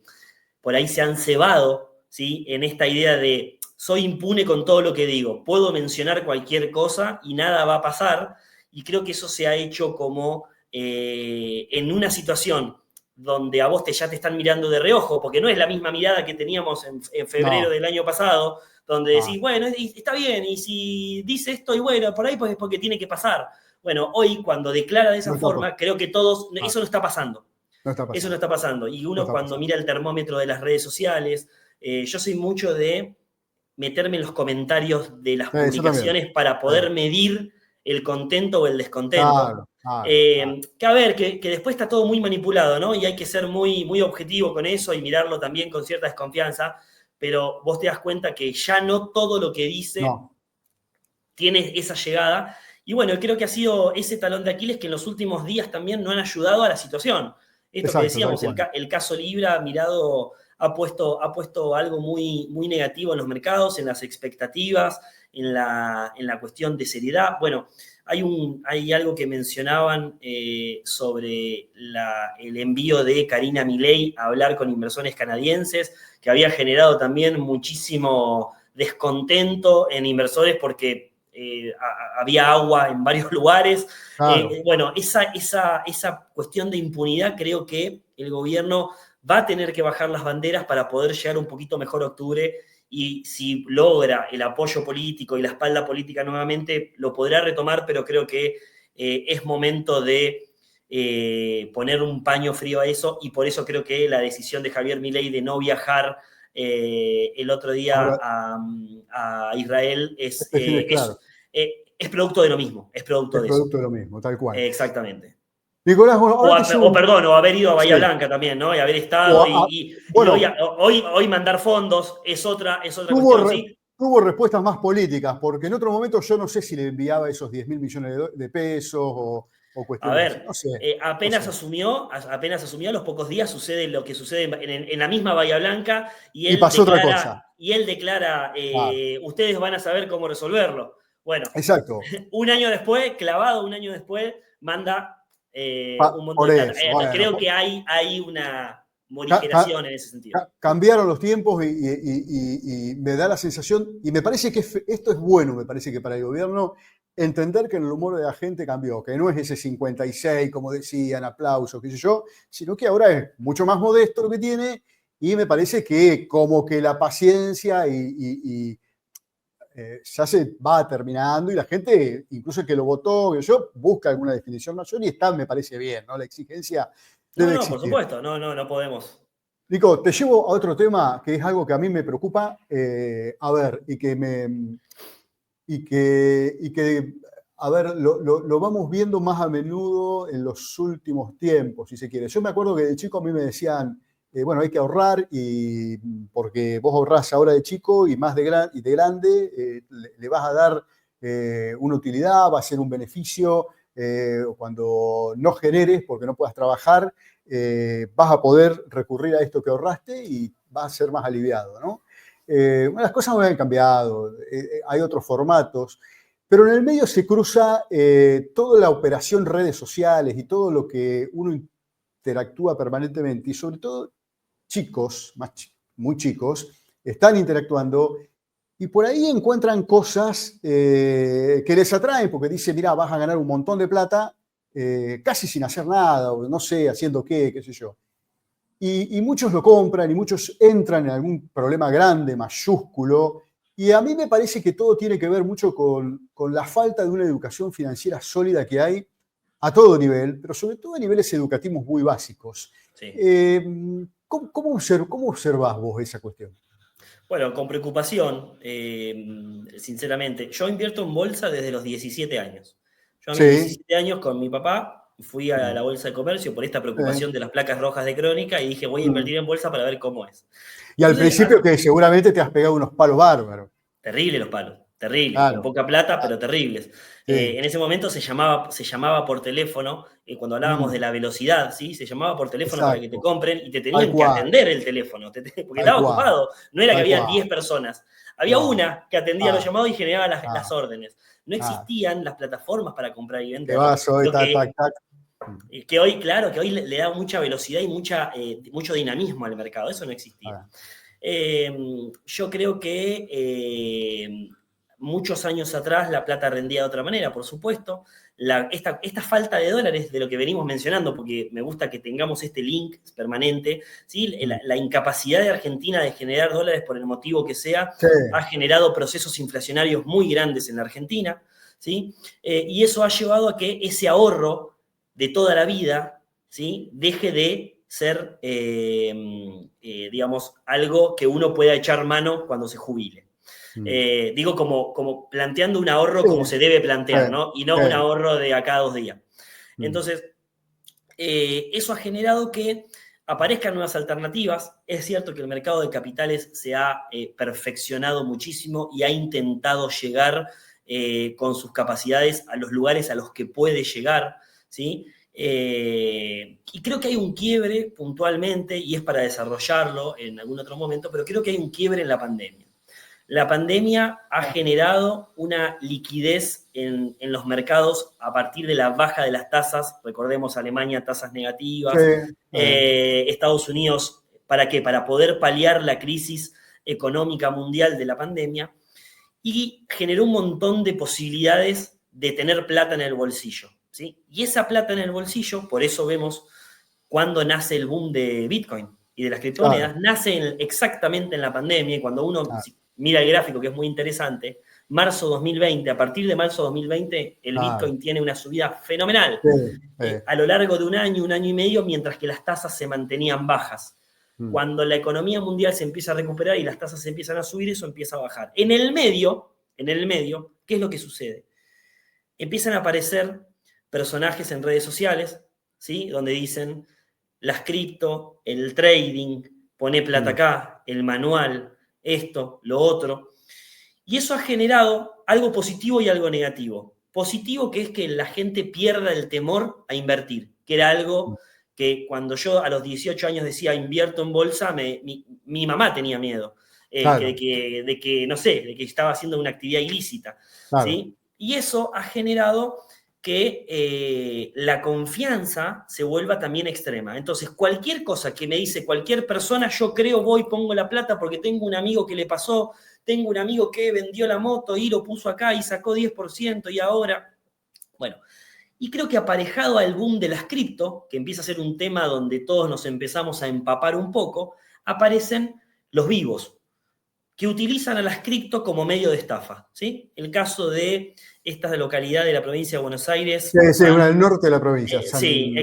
por ahí se han cebado, ¿sí? En esta idea de soy impune con todo lo que digo, puedo mencionar cualquier cosa y nada va a pasar, y creo que eso se ha hecho como en una situación donde a vos ya te están mirando de reojo, porque no es la misma mirada que teníamos en febrero del año pasado, donde decís, bueno, está bien, y si dice esto, y bueno, por ahí pues es porque tiene que pasar. Bueno, hoy cuando declara de esa forma, creo que todos, eso no está pasando. No está pasando. Eso no está pasando. Y uno cuando mira el termómetro de las redes sociales, yo soy mucho de meterme en los comentarios de las publicaciones para poder medir el contento o el descontento. Que a ver, que después está todo muy manipulado, ¿no? Y hay que ser muy, muy objetivo con eso y mirarlo también con cierta desconfianza, pero vos te das cuenta que ya no todo lo que dice tiene esa llegada. Y bueno, creo que ha sido ese talón de Aquiles que en los últimos días también no han ayudado a la situación. Esto que decíamos, el caso Libra mirado ha puesto algo muy, muy negativo en los mercados, en las expectativas, en la cuestión de seriedad. Bueno, hay algo que mencionaban sobre el envío de Karina Milei a hablar con inversores canadienses, que había generado también muchísimo descontento en inversores porque había agua en varios lugares. Bueno, esa cuestión de impunidad creo que el gobierno va a tener que bajar las banderas para poder llegar un poquito mejor a octubre, y si logra el apoyo político y la espalda política nuevamente, lo podrá retomar, pero creo que es momento de poner un paño frío a eso, y por eso creo que la decisión de Javier Milei de no viajar el otro día a Israel es producto de lo mismo, es producto de eso. Es producto de lo mismo, tal cual. Exactamente. Nicolás, bueno, o haber ido a Bahía Blanca también, ¿no? Y haber estado, hoy mandar fondos es otra cuestión, ¿sí? Tuvo respuestas más políticas, porque en otro momento yo no sé si le enviaba esos 10.000 millones de pesos o cuestiones. A ver, no sé, apenas asumió, a los pocos días sucede lo que sucede en la misma Bahía Blanca, y pasó otra cosa. Y él declara, ustedes van a saber cómo resolverlo. Bueno, exacto. un año después, manda un montón de plata. Creo que hay una morigeración en ese sentido. Cambiaron los tiempos y me da la sensación, y me parece que esto es bueno, me parece que para el gobierno, entender que el humor de la gente cambió, que no es ese 56, como decían, aplausos, qué sé yo, sino que ahora es mucho más modesto lo que tiene, y me parece que como que la paciencia ya se va terminando, y la gente, incluso el que lo votó, busca alguna definición mayor, y está, me parece bien, ¿no? La exigencia debe existir. Por supuesto, no podemos. Nico, te llevo a otro tema que es algo que a mí me preocupa, lo vamos viendo más a menudo en los últimos tiempos, si se quiere. Yo me acuerdo que de chico a mí me decían, hay que ahorrar, porque vos ahorrás ahora de chico y más de grande le vas a dar una utilidad, va a ser un beneficio. Cuando no generes, porque no puedas trabajar, vas a poder recurrir a esto que ahorraste y vas a ser más aliviado, ¿no? Las cosas no han cambiado, hay otros formatos, pero en el medio se cruza toda la operación redes sociales y todo lo que uno interactúa permanentemente, y sobre todo chicos, muy chicos, están interactuando y por ahí encuentran cosas que les atraen, porque dice, mira, vas a ganar un montón de plata casi sin hacer nada, o no sé, haciendo qué sé yo. Y muchos lo compran y muchos entran en algún problema grande, mayúsculo, y a mí me parece que todo tiene que ver mucho con la falta de una educación financiera sólida que hay a todo nivel, pero sobre todo a niveles educativos muy básicos. Sí. ¿Cómo observás vos esa cuestión? Bueno, con preocupación, sinceramente. Yo invierto en bolsa desde los 17 años. Yo a mis 17 años con mi papá fui a la bolsa de comercio por esta preocupación de las placas rojas de Crónica y dije, voy a invertir en bolsa para ver cómo es. Y al principio que seguramente te has pegado unos palos bárbaros. Terribles los palos, terribles, con poca plata, pero terribles. En ese momento se llamaba por teléfono, cuando hablábamos de la velocidad, ¿sí? Se llamaba por teléfono para que te compren y te tenían que atender el teléfono, porque estaba ocupado. No era que había 10 personas, había una que atendía los llamados y generaba las órdenes. No existían las plataformas para comprar y vender. Que hoy, claro, que hoy le da mucha velocidad y mucho dinamismo al mercado, eso no existía. Yo creo que muchos años atrás la plata rendía de otra manera, por supuesto. esta falta de dólares de lo que venimos mencionando, porque me gusta que tengamos este link permanente, ¿sí? La incapacidad de Argentina de generar dólares por el motivo que sea, Sí. ha generado procesos inflacionarios muy grandes en la Argentina, ¿sí? Y eso ha llevado a que ese ahorro de toda la vida, ¿sí? Deje de ser, digamos, algo que uno pueda echar mano cuando se jubile. Digo, como planteando un ahorro Sí, como se debe plantear, sí, ¿no? Y no sí. un ahorro de a cada 2 días. Mm. Entonces, eso ha generado que aparezcan nuevas alternativas. Es cierto que el mercado de capitales se ha perfeccionado muchísimo y ha intentado llegar con sus capacidades a los lugares a los que puede llegar, ¿sí? Y creo que hay un quiebre puntualmente, y es para desarrollarlo en algún otro momento, pero creo que hay un quiebre en la pandemia. La pandemia ha generado una liquidez en los mercados a partir de la baja de las tasas. Recordemos Alemania, tasas negativas. Sí. Estados Unidos, ¿para qué? Para poder paliar la crisis económica mundial de la pandemia. Y generó un montón de posibilidades de tener plata en el bolsillo, ¿sí? Y esa plata en el bolsillo, por eso vemos cuando nace el boom de Bitcoin y de las criptomonedas, Claro. nace exactamente en la pandemia. Y cuando uno Claro. mira el gráfico, que es muy interesante, marzo 2020, a partir de marzo 2020, el Claro. Bitcoin tiene una subida fenomenal Sí. a lo largo de un año y medio, mientras que las tasas se mantenían bajas. Cuando la economía mundial se empieza a recuperar y las tasas se empiezan a subir, eso empieza a bajar. En el medio, ¿qué es lo que sucede? Empiezan a aparecer personajes en redes sociales, ¿sí? Donde dicen las cripto, el trading, poné plata acá, el manual, esto, lo otro. Y eso ha generado algo positivo y algo negativo. Positivo, que es que la gente pierda el temor a invertir, que era algo que cuando yo a los 18 años decía invierto en bolsa, mi mamá tenía miedo. Claro. de que, no sé, de que estaba haciendo una actividad ilícita. Claro. ¿Sí? Y eso ha generado que la confianza se vuelva también extrema. Entonces, cualquier cosa que me dice cualquier persona, yo creo, voy, pongo la plata porque tengo un amigo que le pasó, tengo un amigo que vendió la moto y lo puso acá y sacó 10% y ahora... Bueno, y creo que aparejado al boom de las cripto, que empieza a ser un tema donde todos nos empezamos a empapar un poco, aparecen los vivos, que utilizan a las cripto como medio de estafa, ¿sí? El caso de esta localidad de la provincia de Buenos Aires. Sí, una del norte de la provincia. Sí,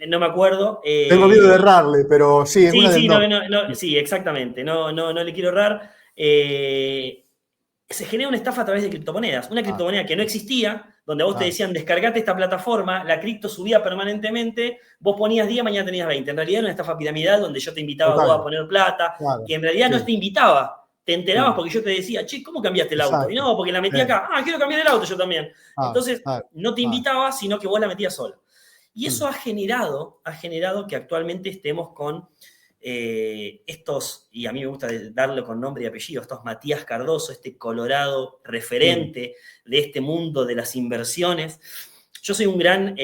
No me acuerdo. Tengo miedo de errarle, pero sí, es una del Sí, norte. sí, exactamente. No le quiero errar. Se genera una estafa a través de criptomonedas. Una criptomoneda que no existía, donde a vos te decían, descargate esta plataforma, la cripto subía permanentemente, vos ponías 10, mañana tenías 20. En realidad era una estafa piramidal donde yo te invitaba a vos a poner plata, que en realidad no te invitaba. Te enterabas porque yo te decía, che, ¿cómo cambiaste el auto? Y no, porque la metí acá. Quiero cambiar el auto yo también. Entonces, no te invitaba, sino que vos la metías sola. Y eso ha generado que actualmente estemos con estos, y a mí me gusta darlo con nombre y apellido, estos Matías Cardoso, este colorado referente de este mundo de las inversiones. Yo soy un gran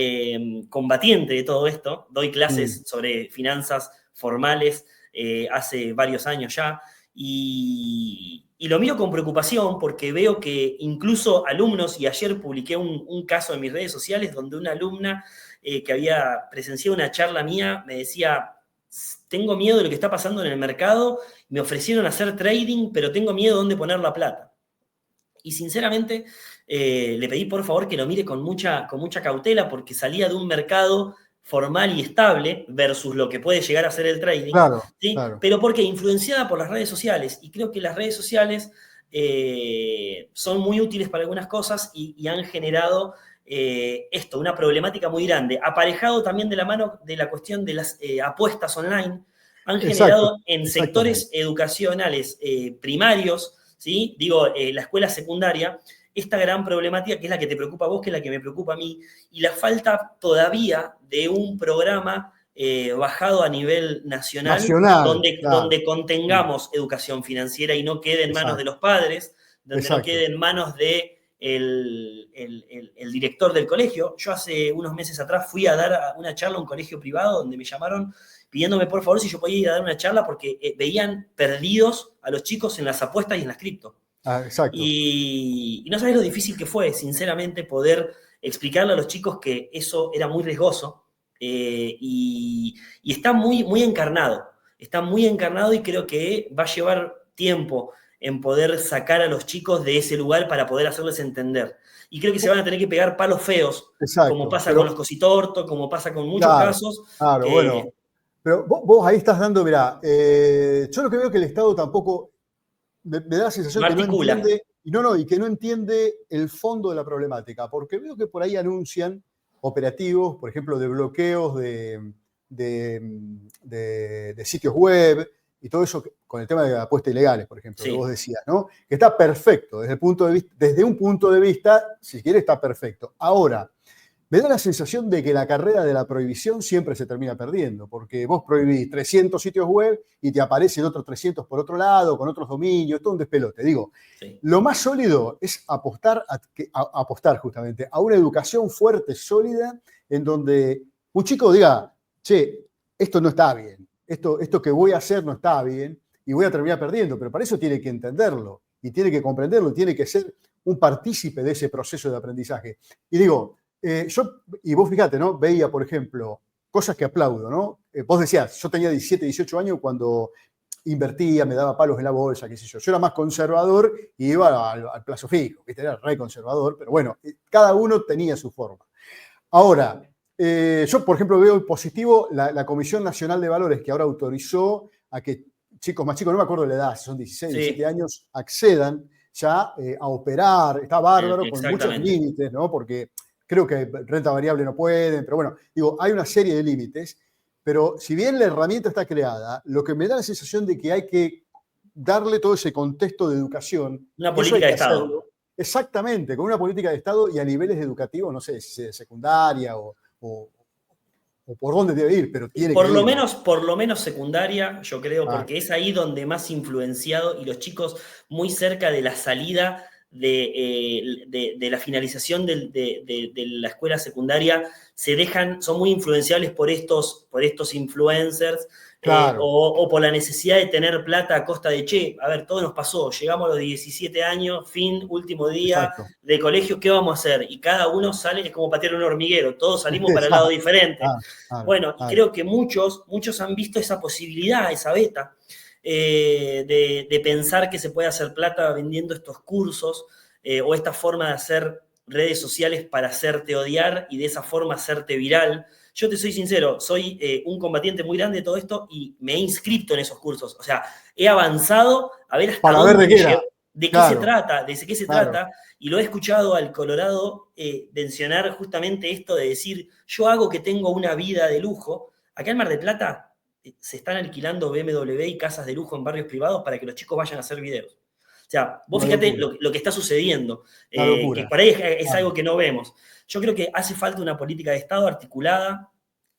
combatiente de todo esto, doy clases sobre finanzas formales hace varios años ya, y lo miro con preocupación porque veo que incluso alumnos, y ayer publiqué un caso en mis redes sociales donde una alumna que había presenciado una charla mía me decía, tengo miedo de lo que está pasando en el mercado, me ofrecieron hacer trading, pero tengo miedo de dónde poner la plata. Y sinceramente le pedí por favor que lo mire con mucha cautela porque salía de un mercado formal y estable versus lo que puede llegar a ser el trading, ¿sí? Pero porque influenciada por las redes sociales, y creo que las redes sociales son muy útiles para algunas cosas y han generado una problemática muy grande, aparejado también de la mano de la cuestión de las apuestas online, han generado en sectores educacionales primarios, ¿sí? Digo, la escuela secundaria, esta gran problemática que es la que te preocupa a vos, que es la que me preocupa a mí, y la falta todavía de un programa bajado a nivel nacional donde contengamos educación financiera y no quede en manos de los padres, donde no quede en manos de el director del colegio. Yo hace unos meses atrás fui a dar una charla a un colegio privado donde me llamaron pidiéndome por favor si yo podía ir a dar una charla porque veían perdidos a los chicos en las apuestas y en las cripto. Y no sabés lo difícil que fue, sinceramente, poder explicarle a los chicos que eso era muy riesgoso y está muy, muy encarnado. Está muy encarnado y creo que va a llevar tiempo en poder sacar a los chicos de ese lugar para poder hacerles entender. Y creo que se van a tener que pegar palos feos, como Exacto, pasa con pero los cositortos, como pasa con muchos claro, casos, claro, que bueno. Pero vos ahí estás dando, mirá, yo lo que veo es que el Estado tampoco, me da la sensación no que no articula. entiende, y que no entiende el fondo de la problemática, porque veo que por ahí anuncian operativos, por ejemplo, de bloqueos de sitios web y todo eso con el tema de apuestas ilegales, por ejemplo, que vos Sí. decías, ¿no? Que está perfecto, desde un punto de vista, si quiere, está perfecto. Ahora, me da la sensación de que la carrera de la prohibición siempre se termina perdiendo, porque vos prohibís 300 sitios web y te aparecen otros 300 por otro lado, con otros dominios, todo un despelote. Digo, Sí. lo más sólido es apostar justamente a una educación fuerte, sólida, en donde un chico diga, che, esto no está bien, esto que voy a hacer no está bien y voy a terminar perdiendo, pero para eso tiene que entenderlo y tiene que comprenderlo, tiene que ser un partícipe de ese proceso de aprendizaje. Y digo, y vos fíjate, ¿no? Veía, por ejemplo, cosas que aplaudo, ¿no? Vos decías, yo tenía 17, 18 años cuando invertía, me daba palos en la bolsa, qué sé yo. Yo era más conservador y iba al plazo fijo, ¿viste? Era re conservador, pero bueno, cada uno tenía su forma. Ahora, yo, por ejemplo, veo positivo la Comisión Nacional de Valores que ahora autorizó a que chicos más chicos, no me acuerdo de la edad, si son 16, 17 Sí, años, accedan ya a operar. Está bárbaro, con muchos exactamente. límites, ¿no? Porque creo que renta variable no pueden, pero bueno, digo, hay una serie de límites, pero si bien la herramienta está creada, lo que me da la sensación de que hay que darle todo ese contexto de educación, Una y eso hay política de que hacerlo, Estado. exactamente, con una política de Estado y a niveles educativos, no sé si de secundaria o, o por dónde debe ir, pero tiene que ir. Por lo menos secundaria, yo creo, Ah, porque es ahí donde más influenciado y los chicos muy cerca de la salida de la finalización de la escuela secundaria se dejan, son muy influenciables por estos influencers claro, o por la necesidad de tener plata a costa de, che, a ver, todo nos pasó, llegamos a los 17 años, fin, último día exacto. de colegio, ¿qué vamos a hacer? Y cada uno sale, es como patear un hormiguero, todos salimos para el lado Exacto. diferente. Claro, Bueno, y claro. creo que muchos han visto esa posibilidad, esa beta, de pensar que se puede hacer plata vendiendo estos cursos o esta forma de hacer redes sociales para hacerte odiar y de esa forma hacerte viral. Yo te soy sincero, soy un combatiente muy grande de todo esto y me he inscrito en esos cursos. O sea, he avanzado a ver hasta Para ver dónde de me qué llevo, era. de qué se Claro, trata, de qué se claro. trata, y lo he escuchado al Colorado mencionar justamente esto de decir, yo hago que tengo una vida de lujo. Acá en Mar del Plata se están alquilando BMW y casas de lujo en barrios privados para que los chicos vayan a hacer videos. O sea, vos Una fíjate locura. lo que está sucediendo, Una que locura. por ahí es Claro. algo que no vemos. Yo creo que hace falta una política de Estado articulada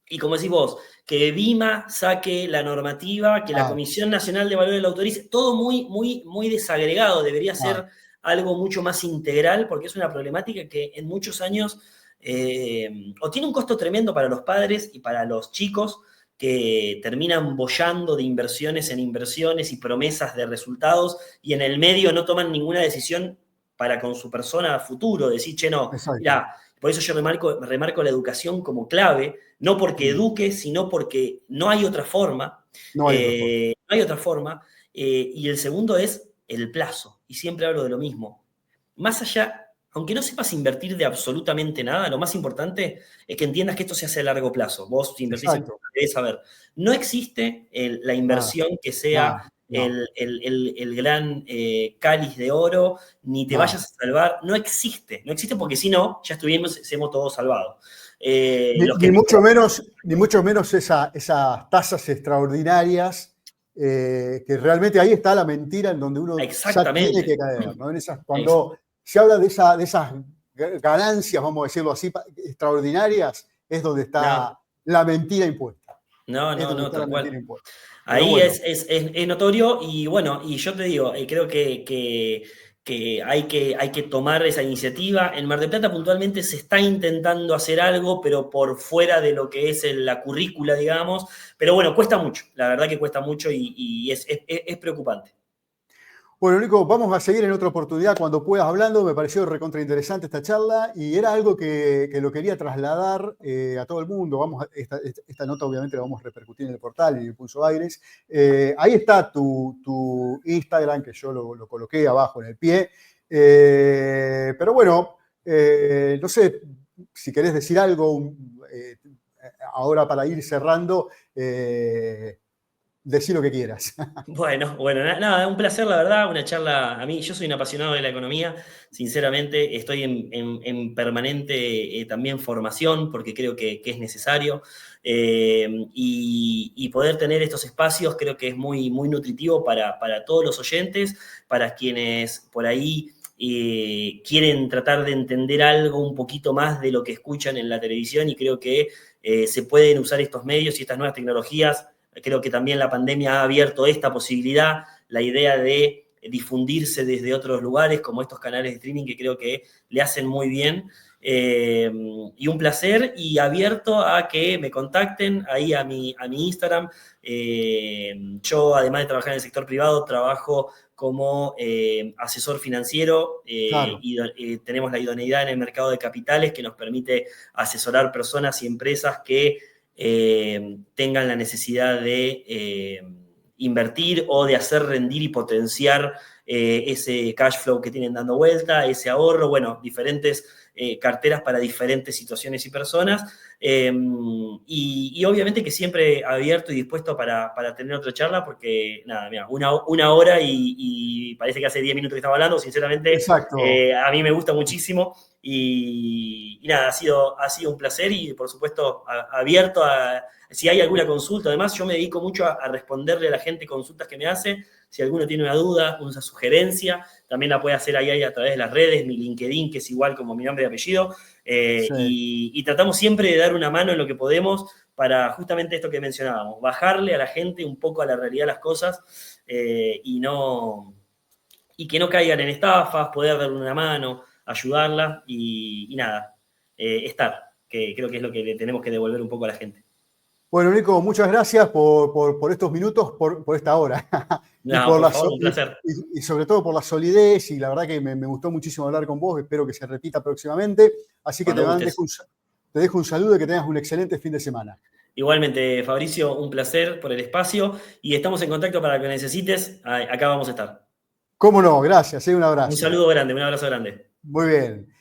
y como decís vos, que Vima saque la normativa, que la Claro, Comisión Nacional de Valores la autorice, todo muy, muy, muy desagregado, debería claro. ser algo mucho más integral, porque es una problemática que en muchos años o tiene un costo tremendo para los padres y para los chicos, que terminan boyando de inversiones en inversiones y promesas de resultados, y en el medio no toman ninguna decisión para con su persona a futuro, decir, che, no, Exacto. mira, por eso yo remarco la educación como clave, no porque Mm. eduque, sino porque no hay otra forma. No hay otra forma. No hay otra forma. Y el segundo es el plazo. Y siempre hablo de lo mismo. Más allá, aunque no sepas invertir de absolutamente nada, lo más importante es que entiendas que esto se hace a largo plazo. Vos, si invertís en Exacto. debes saber. No existe la Nada, inversión que sea nada, no. el gran cáliz de oro, ni te Nada. vayas a salvar. No existe. No existe porque si no, ya hemos todos salvados. Ni, Los que ni mucho menos esas tasas extraordinarias, que realmente ahí está la mentira en donde uno ya tiene exactamente. que caer, ¿no? Ex- Cuando se habla de esas ganancias, vamos a decirlo así, extraordinarias, es donde no, está la mentira impuesta. Es donde no, está la tal mentira cual. impuesta. Pero Ahí bueno, es notorio y bueno, y yo te digo, creo que hay que tomar esa iniciativa. En Mar del Plata puntualmente se está intentando hacer algo, pero por fuera de lo que es la currícula, digamos. Pero bueno, cuesta mucho, la verdad que cuesta mucho y es preocupante. Bueno, Nico, vamos a seguir en otra oportunidad cuando puedas hablando. Me pareció recontra interesante esta charla y era algo que lo quería trasladar a todo el mundo. Esta nota obviamente la vamos a repercutir en el portal y en Impulso Aires. Ahí está tu Instagram, que yo lo coloqué abajo en el pie. Pero bueno, no sé si querés decir algo ahora para ir cerrando. Decí lo que quieras. Bueno, nada, un placer, la verdad, una charla. A mí, yo soy un apasionado de la economía, sinceramente, estoy en permanente también formación, porque creo que es necesario, y poder tener estos espacios creo que es muy nutritivo para todos los oyentes, para quienes por ahí quieren tratar de entender algo un poquito más de lo que escuchan en la televisión, y creo que se pueden usar estos medios y estas nuevas tecnologías. Creo que también la pandemia ha abierto esta posibilidad, la idea de difundirse desde otros lugares, como estos canales de streaming que creo que le hacen muy bien. Y un placer, y abierto a que me contacten ahí a mi Instagram. Yo, además de trabajar en el sector privado, trabajo como asesor financiero, Claro. y tenemos la idoneidad en el mercado de capitales que nos permite asesorar personas y empresas que tengan la necesidad de invertir o de hacer rendir y potenciar ese cash flow que tienen dando vuelta, ese ahorro, bueno, diferentes carteras para diferentes situaciones y personas. Y obviamente que siempre abierto y dispuesto para tener otra charla, porque nada, mira, una hora y parece que hace 10 minutos que estaba hablando, sinceramente, Exacto. a mí me gusta muchísimo. Y nada, ha sido un placer, y por supuesto abierto a, si hay alguna consulta. Además, yo me dedico mucho a responderle a la gente consultas que me hace. Si alguno tiene una duda, una sugerencia, también la puede hacer ahí a través de las redes, mi LinkedIn, que es igual como mi nombre y apellido. Sí. Y tratamos siempre de dar una mano en lo que podemos para justamente esto que mencionábamos, bajarle a la gente un poco a la realidad de las cosas, y que no caigan en estafas, poder darle una mano, ayudarla y nada, estar, que creo que es lo que le tenemos que devolver un poco a la gente. Bueno, Nico, muchas gracias por estos minutos, por esta hora. y, Nada, por por la, favor, un placer. y sobre todo por la solidez, y la verdad que me gustó muchísimo hablar con vos, espero que se repita próximamente. Así que Cuando gustes. te dejo un saludo y que tengas un excelente fin de semana. Igualmente, Fabricio, un placer por el espacio, y estamos en contacto para lo que necesites. Acá vamos a estar. Cómo no, gracias, un Un abrazo. saludo grande, un abrazo grande. Muy bien.